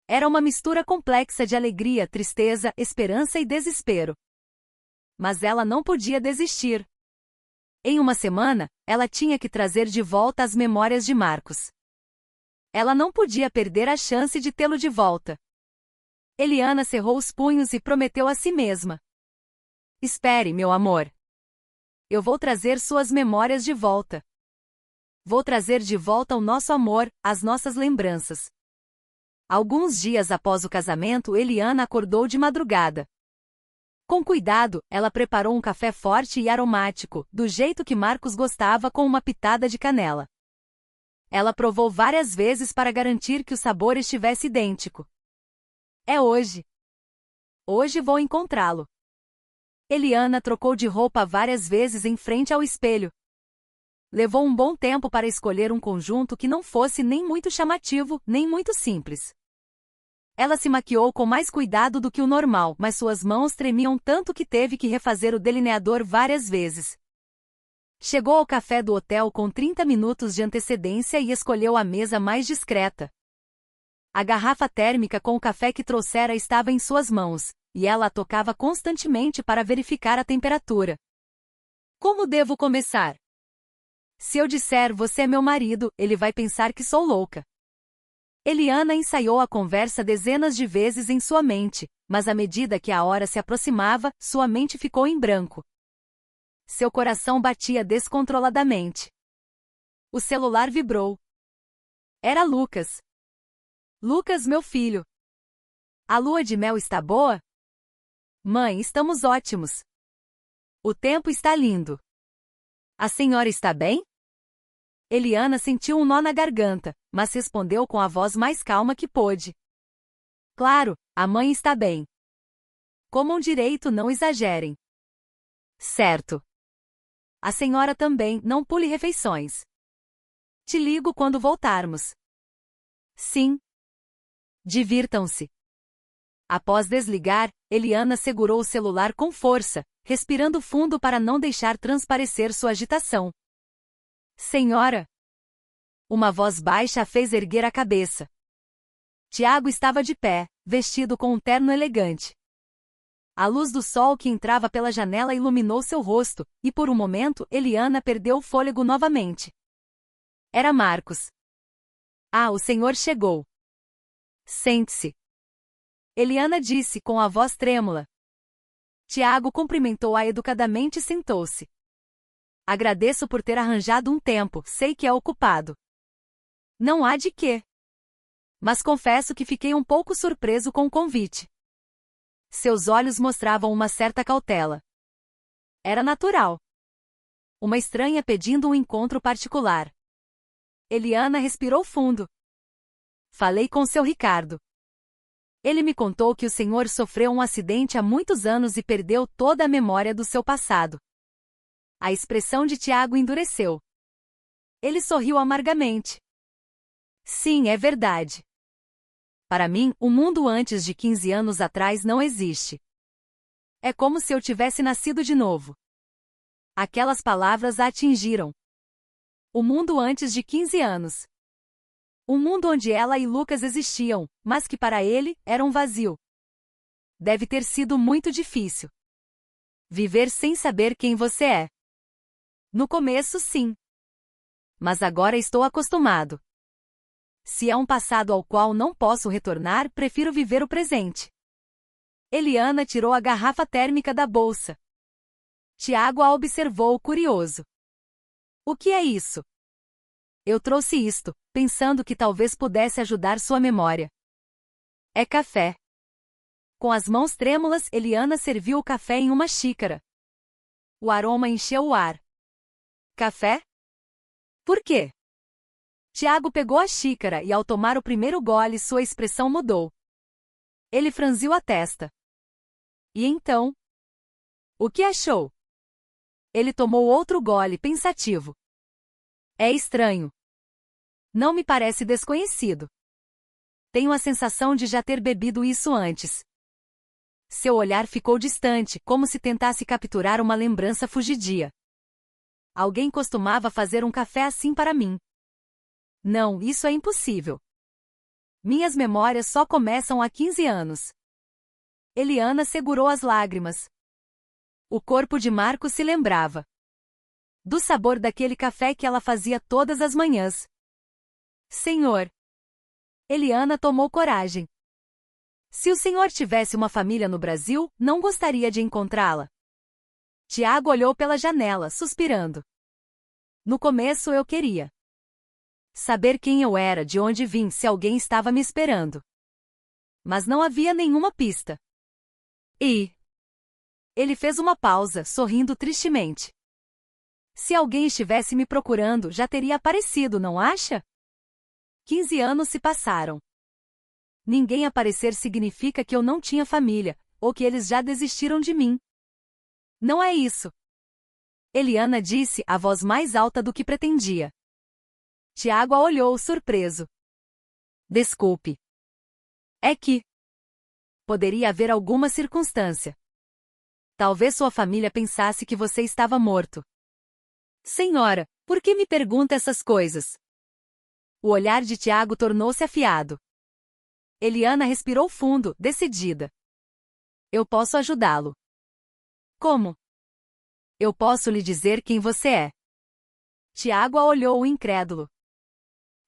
Era uma mistura complexa de alegria, tristeza, esperança e desespero. Mas ela não podia desistir. Em uma semana, ela tinha que trazer de volta as memórias de Marcos. Ela não podia perder a chance de tê-lo de volta. Eliana cerrou os punhos e prometeu a si mesma: espere, meu amor. Eu vou trazer suas memórias de volta. Vou trazer de volta o nosso amor, as nossas lembranças. Alguns dias após o casamento, Eliana acordou de madrugada. Com cuidado, ela preparou um café forte e aromático, do jeito que Marcos gostava, com uma pitada de canela. Ela provou várias vezes para garantir que o sabor estivesse idêntico. É hoje. Hoje vou encontrá-lo. Eliana trocou de roupa várias vezes em frente ao espelho. Levou um bom tempo para escolher um conjunto que não fosse nem muito chamativo, nem muito simples. Ela se maquiou com mais cuidado do que o normal, mas suas mãos tremiam tanto que teve que refazer o delineador várias vezes. Chegou ao café do hotel com 30 minutos de antecedência e escolheu a mesa mais discreta. A garrafa térmica com o café que trouxera estava em suas mãos, e ela a tocava constantemente para verificar a temperatura. Como devo começar? Se eu disser você é meu marido, ele vai pensar que sou louca. Eliana ensaiou a conversa dezenas de vezes em sua mente, mas à medida que a hora se aproximava, sua mente ficou em branco. Seu coração batia descontroladamente. O celular vibrou. Era Lucas. Lucas, meu filho. A lua de mel está boa? Mãe, estamos ótimos. O tempo está lindo. A senhora está bem? Eliana sentiu um nó na garganta, mas respondeu com a voz mais calma que pôde. Claro, a mãe está bem. Comam direito, não exagerem. Certo. A senhora também, não pule refeições. Te ligo quando voltarmos. Sim. Divirtam-se. Após desligar, Eliana segurou o celular com força, respirando fundo para não deixar transparecer sua agitação. Senhora! Uma voz baixa a fez erguer a cabeça. Tiago estava de pé, vestido com um terno elegante. A luz do sol que entrava pela janela iluminou seu rosto, e por um momento Eliana perdeu o fôlego novamente. Era Marcos. Ah, o senhor chegou. Sente-se. Eliana disse com a voz trêmula. Tiago cumprimentou-a educadamente e sentou-se. Agradeço por ter arranjado um tempo, sei que é ocupado. Não há de quê. Mas confesso que fiquei um pouco surpreso com o convite. Seus olhos mostravam uma certa cautela. Era natural. Uma estranha pedindo um encontro particular. Eliana respirou fundo. Falei com seu Ricardo. Ele me contou que o senhor sofreu um acidente há muitos anos e perdeu toda a memória do seu passado. A expressão de Tiago endureceu. Ele sorriu amargamente. Sim, é verdade. Para mim, o mundo antes de 15 anos atrás não existe. É como se eu tivesse nascido de novo. Aquelas palavras a atingiram. O mundo antes de 15 anos. Um mundo onde ela e Lucas existiam, mas que para ele era um vazio. Deve ter sido muito difícil. Viver sem saber quem você é. No começo, sim. Mas agora estou acostumado. Se é um passado ao qual não posso retornar, prefiro viver o presente. Eliana tirou a garrafa térmica da bolsa. Tiago a observou curioso. O que é isso? Eu trouxe isto, pensando que talvez pudesse ajudar sua memória. É café. Com as mãos trêmulas, Eliana serviu o café em uma xícara. O aroma encheu o ar. Café? Por quê? Tiago pegou a xícara e ao tomar o primeiro gole sua expressão mudou. Ele franziu a testa. E então? O que achou? Ele tomou outro gole pensativo. É estranho. Não me parece desconhecido. Tenho a sensação de já ter bebido isso antes. Seu olhar ficou distante, como se tentasse capturar uma lembrança fugidia. Alguém costumava fazer um café assim para mim. Não, isso é impossível. Minhas memórias só começam há 15 anos. Eliana segurou as lágrimas. O corpo de Marcos se lembrava. do sabor daquele café que ela fazia todas as manhãs. Senhor! Eliana tomou coragem. Se o senhor tivesse uma família no Brasil, não gostaria de encontrá-la? Tiago olhou pela janela, suspirando. No começo eu queria saber quem eu era, de onde vim, se alguém estava me esperando. Mas não havia nenhuma pista. E ele fez uma pausa, sorrindo tristemente. Se alguém estivesse me procurando, já teria aparecido, não acha? 15 anos se passaram. Ninguém aparecer significa que eu não tinha família, ou que eles já desistiram de mim. Não é isso. Eliana disse, a voz mais alta do que pretendia. Tiago a olhou, surpreso. Desculpe. É que poderia haver alguma circunstância. Talvez sua família pensasse que você estava morto. Senhora, por que me pergunta essas coisas? O olhar de Tiago tornou-se afiado. Eliana respirou fundo, decidida. Eu posso ajudá-lo. Como? Eu posso lhe dizer quem você é. Tiago a olhou incrédulo.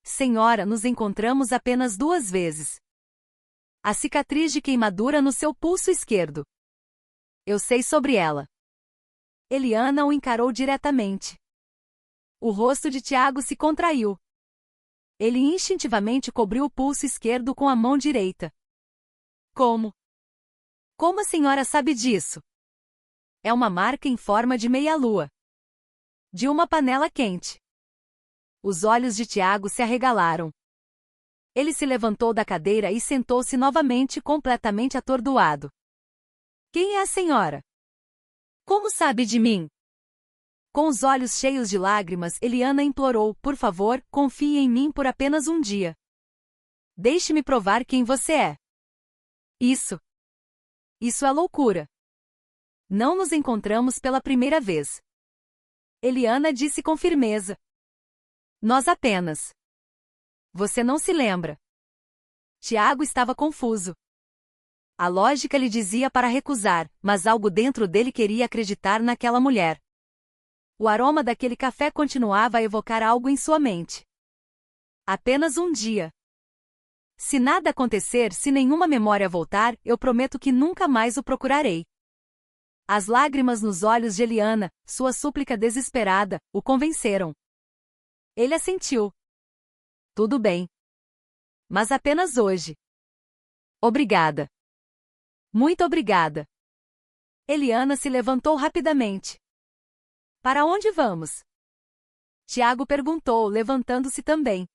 Senhora, nos encontramos apenas 2 vezes. A cicatriz de queimadura no seu pulso esquerdo. Eu sei sobre ela. Eliana o encarou diretamente. O rosto de Tiago se contraiu. Ele instintivamente cobriu o pulso esquerdo com a mão direita. Como? Como a senhora sabe disso? É uma marca em forma de meia-lua. De uma panela quente. Os olhos de Tiago se arregalaram. Ele se levantou da cadeira e sentou-se novamente, completamente atordoado. Quem é a senhora? Como sabe de mim? Com os olhos cheios de lágrimas, Eliana implorou, por favor, confie em mim por apenas um dia. Deixe-me provar quem você é. Isso é loucura. Não nos encontramos pela primeira vez. Eliana disse com firmeza. Nós apenas. Você não se lembra. Tiago estava confuso. A lógica lhe dizia para recusar, mas algo dentro dele queria acreditar naquela mulher. O aroma daquele café continuava a evocar algo em sua mente. Apenas um dia. Se nada acontecer, se nenhuma memória voltar, eu prometo que nunca mais o procurarei. As lágrimas nos olhos de Eliana, sua súplica desesperada, o convenceram. Ele assentiu. Tudo bem. Mas apenas hoje. Obrigada. Muito obrigada. Eliana se levantou rapidamente. Para onde vamos? Tiago perguntou, levantando-se também.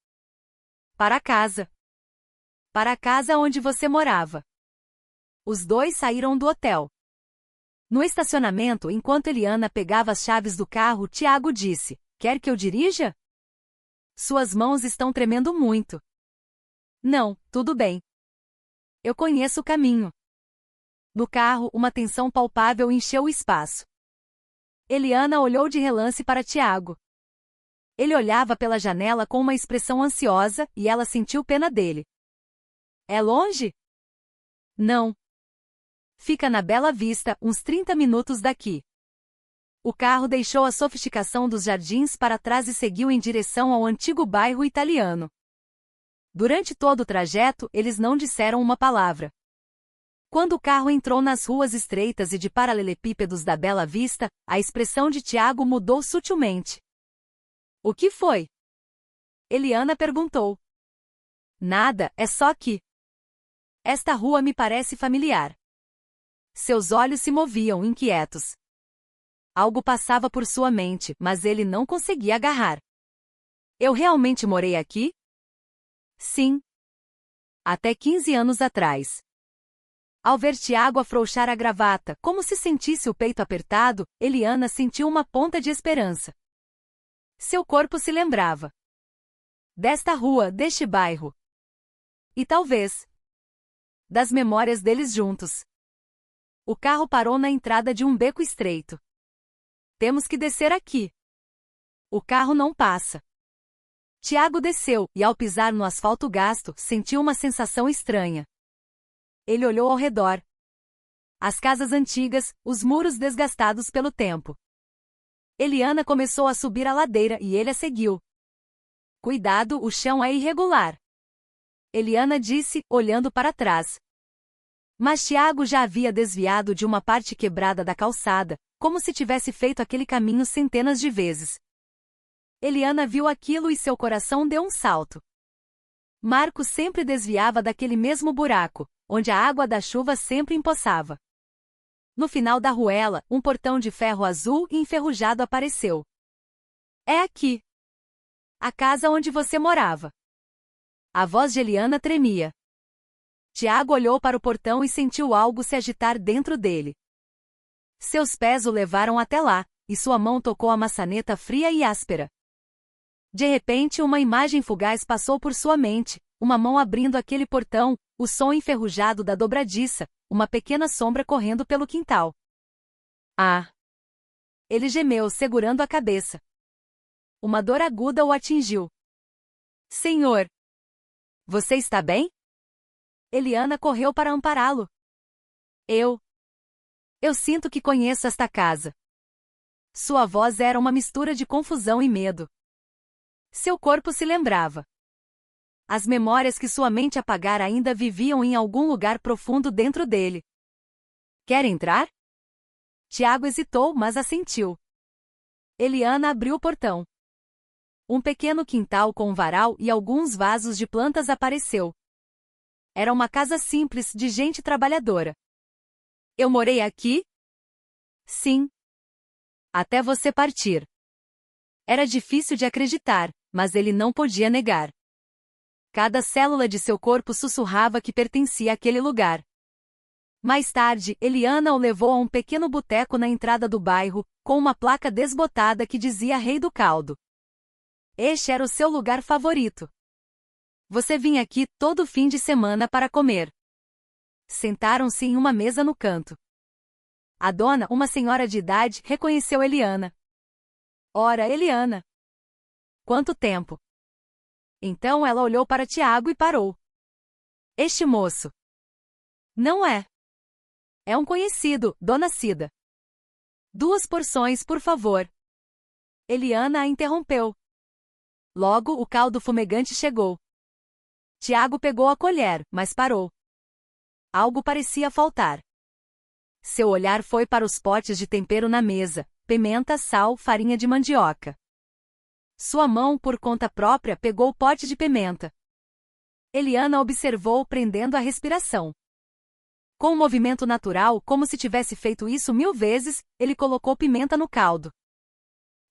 Para casa. Para a casa onde você morava. Os dois saíram do hotel. No estacionamento, enquanto Eliana pegava as chaves do carro, Tiago disse, quer que eu dirija? Suas mãos estão tremendo muito. Não, tudo bem. Eu conheço o caminho. No carro, uma tensão palpável encheu o espaço. Eliana olhou de relance para Tiago. Ele olhava pela janela com uma expressão ansiosa, e ela sentiu pena dele. É longe? Não. Fica na Bela Vista, uns 30 minutos daqui. O carro deixou a sofisticação dos jardins para trás e seguiu em direção ao antigo bairro italiano. Durante todo o trajeto, eles não disseram uma palavra. Quando o carro entrou nas ruas estreitas e de paralelepípedos da Bela Vista, a expressão de Tiago mudou sutilmente. O que foi? Eliana perguntou. Nada, é só que esta rua me parece familiar. Seus olhos se moviam, inquietos. Algo passava por sua mente, mas ele não conseguia agarrar. Eu realmente morei aqui? Sim. Até 15 anos atrás. Ao ver Tiago afrouxar a gravata, como se sentisse o peito apertado, Eliana sentiu uma ponta de esperança. Seu corpo se lembrava desta rua, deste bairro. E talvez das memórias deles juntos. O carro parou na entrada de um beco estreito. Temos que descer aqui. O carro não passa. Tiago desceu, e ao pisar no asfalto gasto, sentiu uma sensação estranha. Ele olhou ao redor. As casas antigas, os muros desgastados pelo tempo. Eliana começou a subir a ladeira e ele a seguiu. Cuidado, o chão é irregular. Eliana disse, olhando para trás. Mas Tiago já havia desviado de uma parte quebrada da calçada, como se tivesse feito aquele caminho centenas de vezes. Eliana viu aquilo e seu coração deu um salto. Marcos sempre desviava daquele mesmo buraco, onde a água da chuva sempre empoçava. No final da ruela, um portão de ferro azul e enferrujado apareceu. É aqui. A casa onde você morava. A voz de Eliana tremia. Tiago olhou para o portão e sentiu algo se agitar dentro dele. Seus pés o levaram até lá, e sua mão tocou a maçaneta fria e áspera. De repente, uma imagem fugaz passou por sua mente, uma mão abrindo aquele portão, o som enferrujado da dobradiça, uma pequena sombra correndo pelo quintal. Ah! Ele gemeu, segurando a cabeça. Uma dor aguda o atingiu. Senhor! Você está bem? Eliana correu para ampará-lo. Eu sinto que conheço esta casa. Sua voz era uma mistura de confusão e medo. Seu corpo se lembrava. As memórias que sua mente apagara ainda viviam em algum lugar profundo dentro dele. Quer entrar? Tiago hesitou, mas assentiu. Eliana abriu o portão. Um pequeno quintal com um varal e alguns vasos de plantas apareceu. Era uma casa simples, de gente trabalhadora. Eu morei aqui? Sim. Até você partir. Era difícil de acreditar, mas ele não podia negar. Cada célula de seu corpo sussurrava que pertencia àquele lugar. Mais tarde, Eliana o levou a um pequeno boteco na entrada do bairro, com uma placa desbotada que dizia Rei do Caldo. Este era o seu lugar favorito. Você vinha aqui todo fim de semana para comer. Sentaram-se em uma mesa no canto. A dona, uma senhora de idade, reconheceu Eliana. Ora, Eliana! Quanto tempo! Então ela olhou para Tiago e parou. Este moço. Não é. É um conhecido, Dona Cida. 2 porções, por favor. Eliana a interrompeu. Logo, o caldo fumegante chegou. Tiago pegou a colher, mas parou. Algo parecia faltar. Seu olhar foi para os potes de tempero na mesa, pimenta, sal, farinha de mandioca. Sua mão, por conta própria, pegou o pote de pimenta. Eliana observou, prendendo a respiração. Com um movimento natural, como se tivesse feito isso 1000 vezes, ele colocou pimenta no caldo.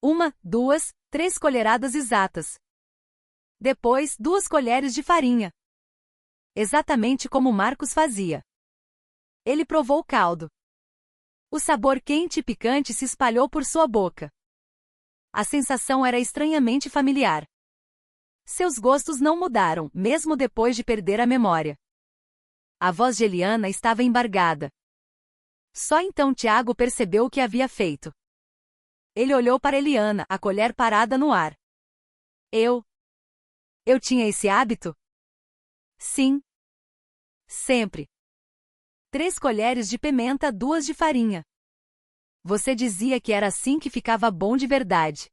1, 2, 3 colheradas exatas. Depois, 2 colheres de farinha. Exatamente como Marcos fazia. Ele provou o caldo. O sabor quente e picante se espalhou por sua boca. A sensação era estranhamente familiar. Seus gostos não mudaram, mesmo depois de perder a memória. A voz de Eliana estava embargada. Só então Tiago percebeu o que havia feito. Ele olhou para Eliana, a colher parada no ar. Eu tinha esse hábito? Sim. Sempre. 3 colheres de pimenta, 2 de farinha. Você dizia que era assim que ficava bom de verdade.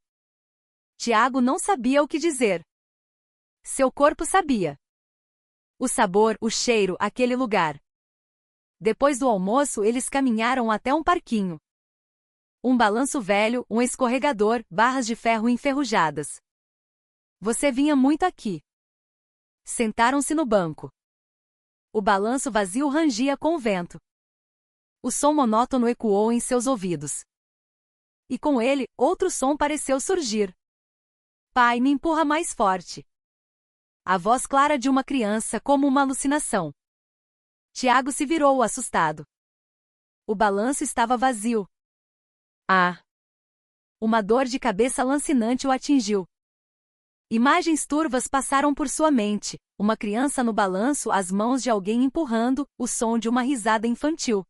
Tiago não sabia o que dizer. Seu corpo sabia. O sabor, o cheiro, aquele lugar. Depois do almoço, eles caminharam até um parquinho. Um balanço velho, um escorregador, barras de ferro enferrujadas. Você vinha muito aqui. Sentaram-se no banco. O balanço vazio rangia com o vento. O som monótono ecoou em seus ouvidos. E com ele, outro som pareceu surgir. Pai, me empurra mais forte. A voz clara de uma criança, como uma alucinação. Tiago se virou, assustado. O balanço estava vazio. Ah! Uma dor de cabeça lancinante o atingiu. Imagens turvas passaram por sua mente, uma criança no balanço, as mãos de alguém empurrando, o som de uma risada infantil.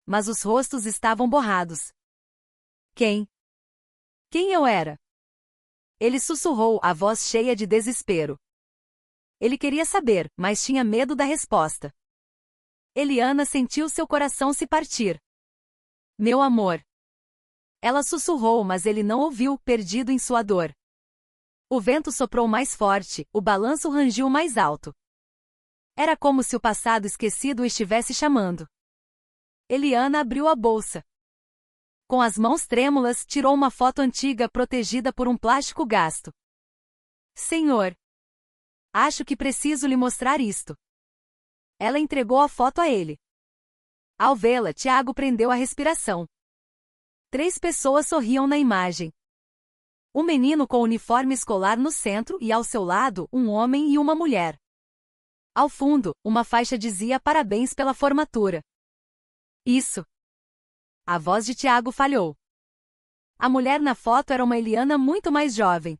Mas os rostos estavam borrados. Quem eu era? Ele sussurrou, a voz cheia de desespero. Ele queria saber, mas tinha medo da resposta. Eliana sentiu seu coração se partir. Meu amor. Ela sussurrou, mas ele não ouviu, perdido em sua dor. O vento soprou mais forte, o balanço rangiu mais alto. Era como se o passado esquecido o estivesse chamando. Eliana abriu a bolsa. Com as mãos trêmulas, tirou uma foto antiga protegida por um plástico gasto. Senhor, acho que preciso lhe mostrar isto. Ela entregou a foto a ele. Ao vê-la, Tiago prendeu a respiração. 3 pessoas sorriam na imagem. Um menino com uniforme escolar no centro e ao seu lado, um homem e uma mulher. Ao fundo, uma faixa dizia parabéns pela formatura. Isso. A voz de Tiago falhou. A mulher na foto era uma Eliana muito mais jovem.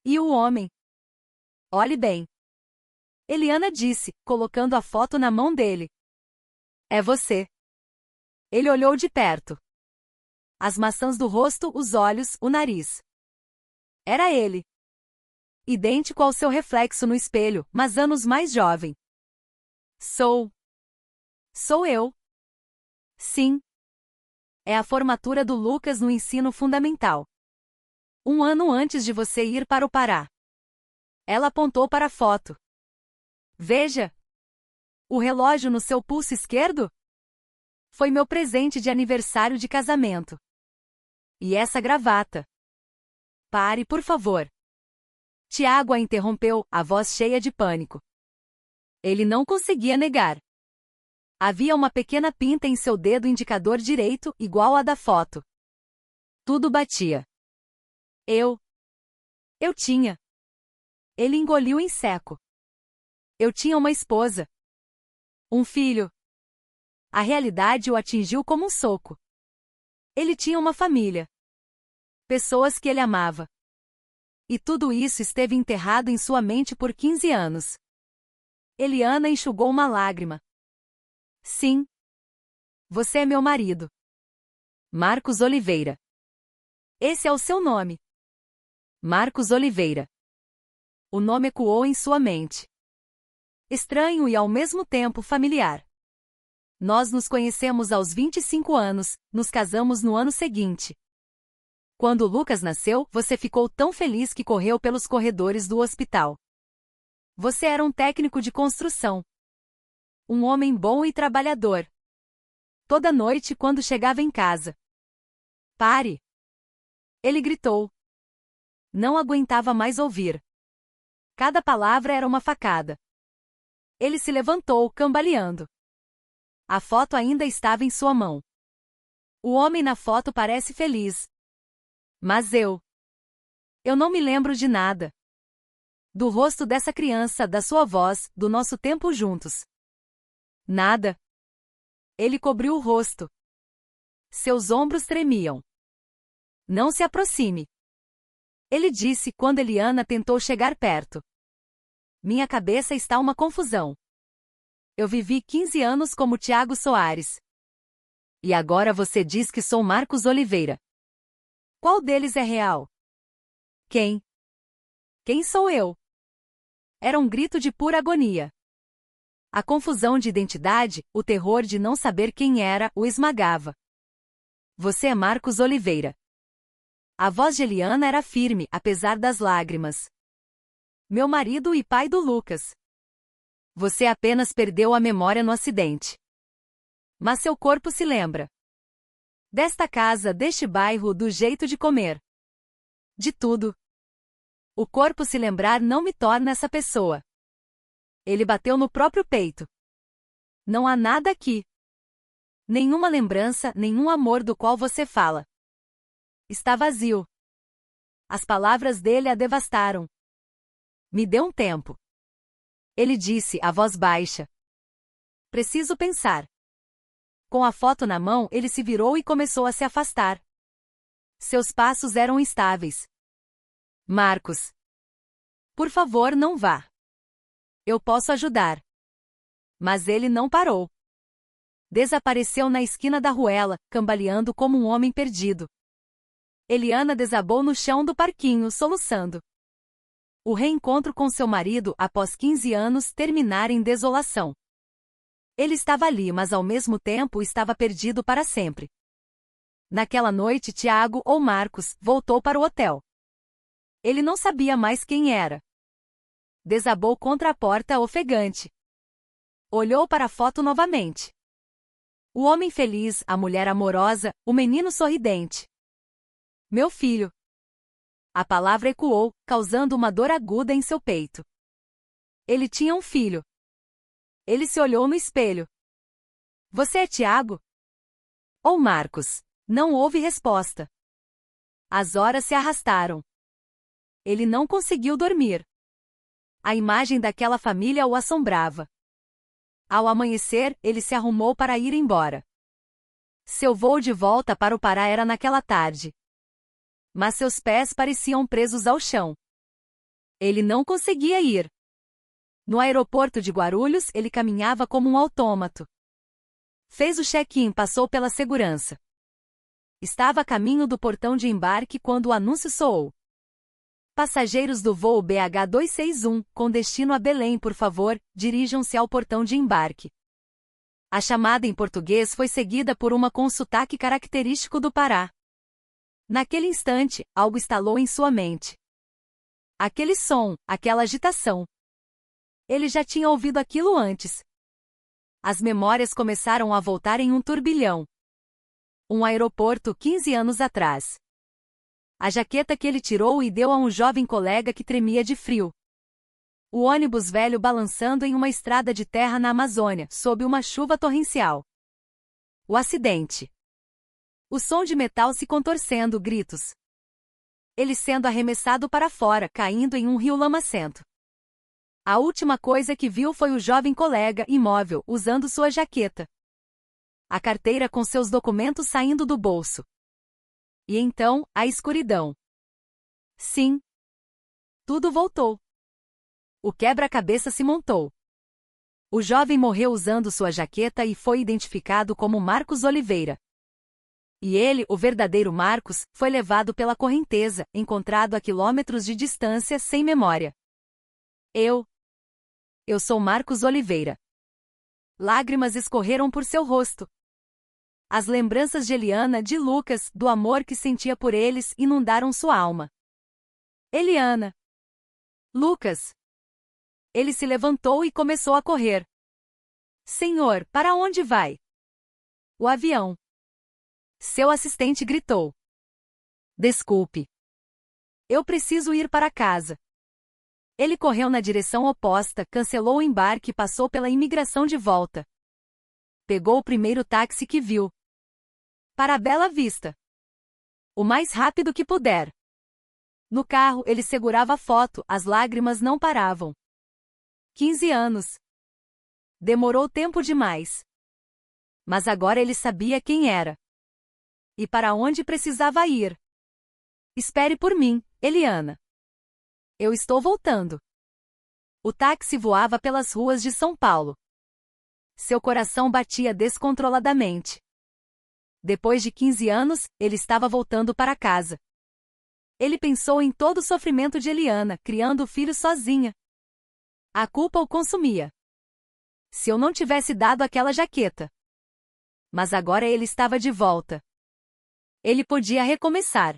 E o homem? Olhe bem. Eliana disse, colocando a foto na mão dele. É você. Ele olhou de perto. As maçãs do rosto, os olhos, o nariz. Era ele. Idêntico ao seu reflexo no espelho, mas anos mais jovem. Sou eu. Sim. É a formatura do Lucas no ensino fundamental. 1 ano antes de você ir para o Pará. Ela apontou para a foto. Veja. O relógio no seu pulso esquerdo? Foi meu presente de aniversário de casamento. E essa gravata? Pare, por favor. Tiago a interrompeu, a voz cheia de pânico. Ele não conseguia negar. Havia uma pequena pinta em seu dedo indicador direito, igual à da foto. Tudo batia. Eu tinha. Ele engoliu em seco. Eu tinha uma esposa. Um filho. A realidade o atingiu como um soco. Ele tinha uma família. Pessoas que ele amava. E tudo isso esteve enterrado em sua mente por 15 anos. Eliana enxugou uma lágrima. Sim. Você é meu marido. Marcos Oliveira. Esse é o seu nome. Marcos Oliveira. O nome ecoou em sua mente. Estranho e ao mesmo tempo familiar. Nós nos conhecemos aos 25 anos, nos casamos no ano seguinte. Quando Lucas nasceu, você ficou tão feliz que correu pelos corredores do hospital. Você era um técnico de construção. Um homem bom e trabalhador. Toda noite quando chegava em casa. Pare! Ele gritou. Não aguentava mais ouvir. Cada palavra era uma facada. Ele se levantou, cambaleando. A foto ainda estava em sua mão. O homem na foto parece feliz. Mas eu não me lembro de nada. Do rosto dessa criança, da sua voz, do nosso tempo juntos. Nada. Ele cobriu o rosto. Seus ombros tremiam. Não se aproxime. Ele disse quando Eliana tentou chegar perto. Minha cabeça está uma confusão. Eu vivi 15 anos como Tiago Soares. E agora você diz que sou Marcos Oliveira. Qual deles é real? Quem? Quem sou eu? Era um grito de pura agonia. A confusão de identidade, o terror de não saber quem era, o esmagava. Você é Marcos Oliveira. A voz de Eliana era firme, apesar das lágrimas. Meu marido e pai do Lucas. Você apenas perdeu a memória no acidente. Mas seu corpo se lembra. Desta casa, deste bairro, do jeito de comer. De tudo. O corpo se lembrar não me torna essa pessoa. Ele bateu no próprio peito. Não há nada aqui. Nenhuma lembrança, nenhum amor do qual você fala. Está vazio. As palavras dele a devastaram. Me dê um tempo. Ele disse, a voz baixa. Preciso pensar. Com a foto na mão, ele se virou e começou a se afastar. Seus passos eram instáveis. Marcos. Por favor, não vá. Eu posso ajudar. Mas ele não parou. Desapareceu na esquina da ruela, cambaleando como um homem perdido. Eliana desabou no chão do parquinho, soluçando. O reencontro com seu marido, após 15 anos, terminara em desolação. Ele estava ali, mas ao mesmo tempo estava perdido para sempre. Naquela noite, Tiago, ou Marcos, voltou para o hotel. Ele não sabia mais quem era. Desabou contra a porta ofegante. Olhou para a foto novamente. O homem feliz, a mulher amorosa, o menino sorridente. Meu filho. A palavra ecoou, causando uma dor aguda em seu peito. Ele tinha um filho. Ele se olhou no espelho. Você é Tiago? Ou Marcos? Não houve resposta. As horas se arrastaram. Ele não conseguiu dormir. A imagem daquela família o assombrava. Ao amanhecer, ele se arrumou para ir embora. Seu voo de volta para o Pará era naquela tarde. Mas seus pés pareciam presos ao chão. Ele não conseguia ir. No aeroporto de Guarulhos, ele caminhava como um autômato. Fez o check-in, passou pela segurança. Estava a caminho do portão de embarque quando o anúncio soou. Passageiros do voo BH261, com destino a Belém, por favor, dirijam-se ao portão de embarque. A chamada em português foi seguida por uma com sotaque característico do Pará. Naquele instante, algo estalou em sua mente. Aquele som, aquela agitação. Ele já tinha ouvido aquilo antes. As memórias começaram a voltar em um turbilhão. Um aeroporto 15 anos atrás. A jaqueta que ele tirou e deu a um jovem colega que tremia de frio. O ônibus velho balançando em uma estrada de terra na Amazônia, sob uma chuva torrencial. O acidente. O som de metal se contorcendo, gritos. Ele sendo arremessado para fora, caindo em um rio lamacento. A última coisa que viu foi o jovem colega, imóvel, usando sua jaqueta. A carteira com seus documentos saindo do bolso. E então, a escuridão. Sim. Tudo voltou. O quebra-cabeça se montou. O jovem morreu usando sua jaqueta e foi identificado como Marcos Oliveira. E ele, o verdadeiro Marcos, foi levado pela correnteza, encontrado a quilômetros de distância, sem memória. Eu sou Marcos Oliveira. Lágrimas escorreram por seu rosto. As lembranças de Eliana, de Lucas, do amor que sentia por eles, inundaram sua alma. Eliana. Lucas. Ele se levantou e começou a correr. Senhor, para onde vai? O avião. Seu assistente gritou. Desculpe. Eu preciso ir para casa. Ele correu na direção oposta, cancelou o embarque e passou pela imigração de volta. Pegou o primeiro táxi que viu. Para Bela Vista. O mais rápido que puder. No carro, ele segurava a foto, as lágrimas não paravam. 15 anos. Demorou tempo demais. Mas agora ele sabia quem era. E para onde precisava ir. Espere por mim, Eliana. Eu estou voltando. O táxi voava pelas ruas de São Paulo. Seu coração batia descontroladamente. Depois de 15 anos, ele estava voltando para casa. Ele pensou em todo o sofrimento de Eliana, criando o filho sozinha. A culpa o consumia. Se eu não tivesse dado aquela jaqueta. Mas agora ele estava de volta. Ele podia recomeçar.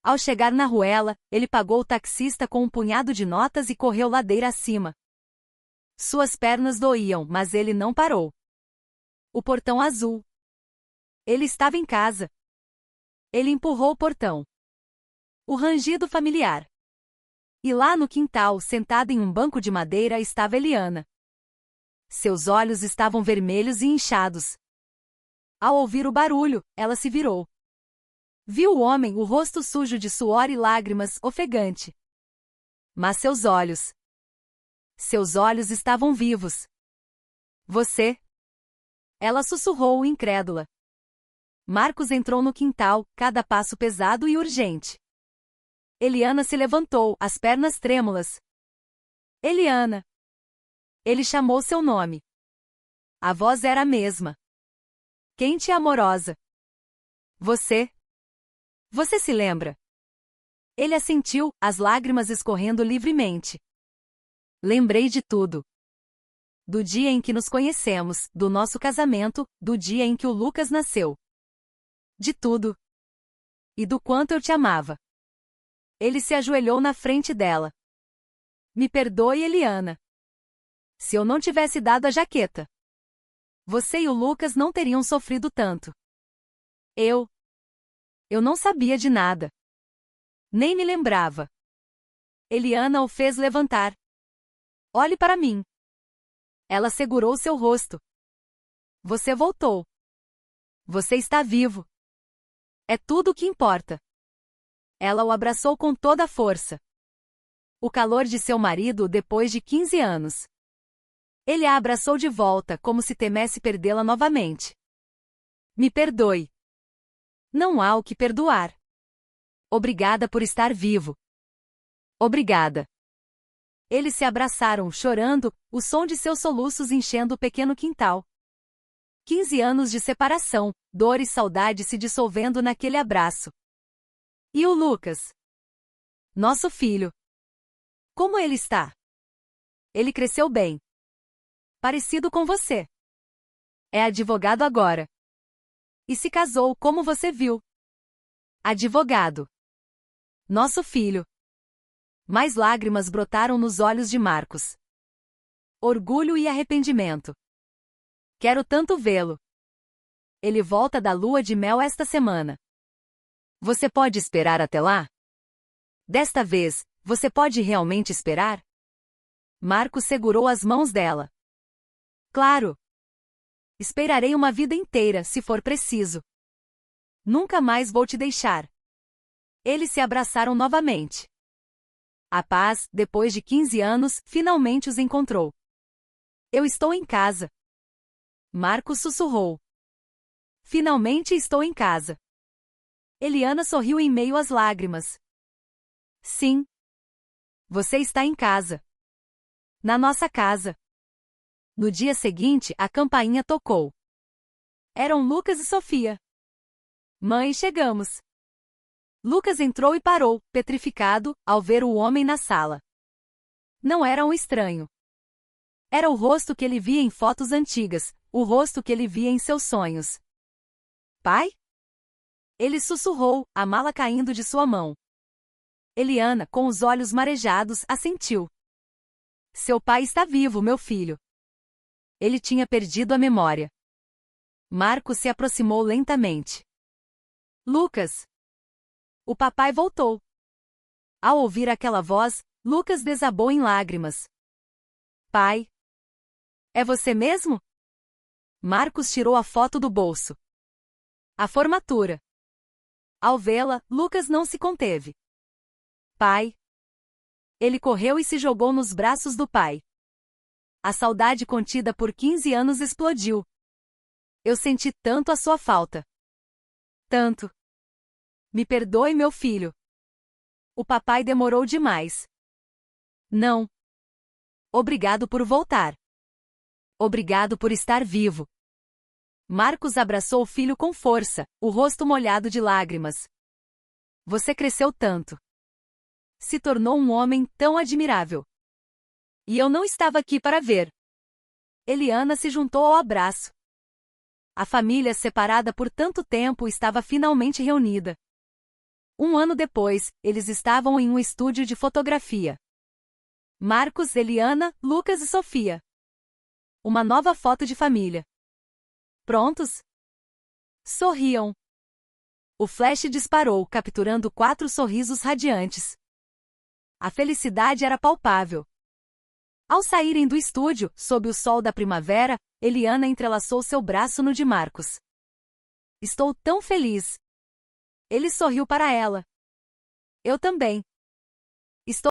Ao chegar na ruela, ele pagou o taxista com um punhado de notas e correu ladeira acima. Suas pernas doíam, mas ele não parou. O portão azul. Ele estava em casa. Ele empurrou o portão. O rangido familiar. E lá no quintal, sentada em um banco de madeira, estava Eliana. Seus olhos estavam vermelhos e inchados. Ao ouvir o barulho, ela se virou. Viu o homem, o rosto sujo de suor e lágrimas, ofegante. Mas seus olhos estavam vivos. Você? Ela sussurrou, incrédula. Marcos entrou no quintal, cada passo pesado e urgente. Eliana se levantou, as pernas trêmulas. Eliana. Ele chamou seu nome. A voz era a mesma. Quente e amorosa. Você se lembra? Ele assentiu, as lágrimas escorrendo livremente. Lembrei de tudo. Do dia em que nos conhecemos, do nosso casamento, do dia em que o Lucas nasceu. De tudo. E do quanto eu te amava. Ele se ajoelhou na frente dela. Me perdoe, Eliana. Se eu não tivesse dado a jaqueta, você e o Lucas não teriam sofrido tanto. Eu não sabia de nada. Nem me lembrava. Eliana o fez levantar. Olhe para mim. Ela segurou seu rosto. Você voltou. Você está vivo. É tudo o que importa. Ela o abraçou com toda a força. O calor de seu marido depois de 15 anos. Ele a abraçou de volta como se temesse perdê-la novamente. Me perdoe. Não há o que perdoar. Obrigada por estar vivo. Obrigada. Eles se abraçaram, chorando, o som de seus soluços enchendo o pequeno quintal. 15 anos de separação, dor e saudade se dissolvendo naquele abraço. E o Lucas? Nosso filho. Como ele está? Ele cresceu bem. Parecido com você. É advogado agora. E se casou, como você viu. Advogado. Nosso filho. Mais lágrimas brotaram nos olhos de Marcos. Orgulho e arrependimento. Quero tanto vê-lo. Ele volta da lua de mel esta semana. Você pode esperar até lá? Desta vez, você pode realmente esperar? Marcos segurou as mãos dela. Claro. Esperarei uma vida inteira, se for preciso. Nunca mais vou te deixar. Eles se abraçaram novamente. A paz, depois de 15 anos, finalmente os encontrou. Eu estou em casa. Marcos sussurrou. Finalmente estou em casa. Eliana sorriu em meio às lágrimas. Sim. Você está em casa. Na nossa casa. No dia seguinte, a campainha tocou. Eram Lucas e Sofia. Mãe, chegamos. Lucas entrou e parou, petrificado, ao ver o homem na sala. Não era um estranho. Era o rosto que ele via em fotos antigas, o rosto que ele via em seus sonhos. Pai? Ele sussurrou, a mala caindo de sua mão. Eliana, com os olhos marejados, assentiu. Seu pai está vivo, meu filho. Ele tinha perdido a memória. Marcos se aproximou lentamente. Lucas. O papai voltou. Ao ouvir aquela voz, Lucas desabou em lágrimas. Pai. É você mesmo? Marcos tirou a foto do bolso. A formatura. Ao vê-la, Lucas não se conteve. Pai. Ele correu e se jogou nos braços do pai. A saudade contida por 15 anos explodiu. Eu senti tanto a sua falta. Tanto. Me perdoe, meu filho. O papai demorou demais. Não. Obrigado por voltar. Obrigado por estar vivo. Marcos abraçou o filho com força, o rosto molhado de lágrimas. Você cresceu tanto. Se tornou um homem tão admirável. E eu não estava aqui para ver. Eliana se juntou ao abraço. A família, separada por tanto tempo, estava finalmente reunida. Um ano depois, eles estavam em um estúdio de fotografia. Marcos, Eliana, Lucas e Sofia. Uma nova foto de família. Prontos? Sorriam. O flash disparou, capturando 4 sorrisos radiantes. A felicidade era palpável. Ao saírem do estúdio, sob o sol da primavera, Eliana entrelaçou seu braço no de Marcos. Estou tão feliz. Ele sorriu para ela. Eu também. Estou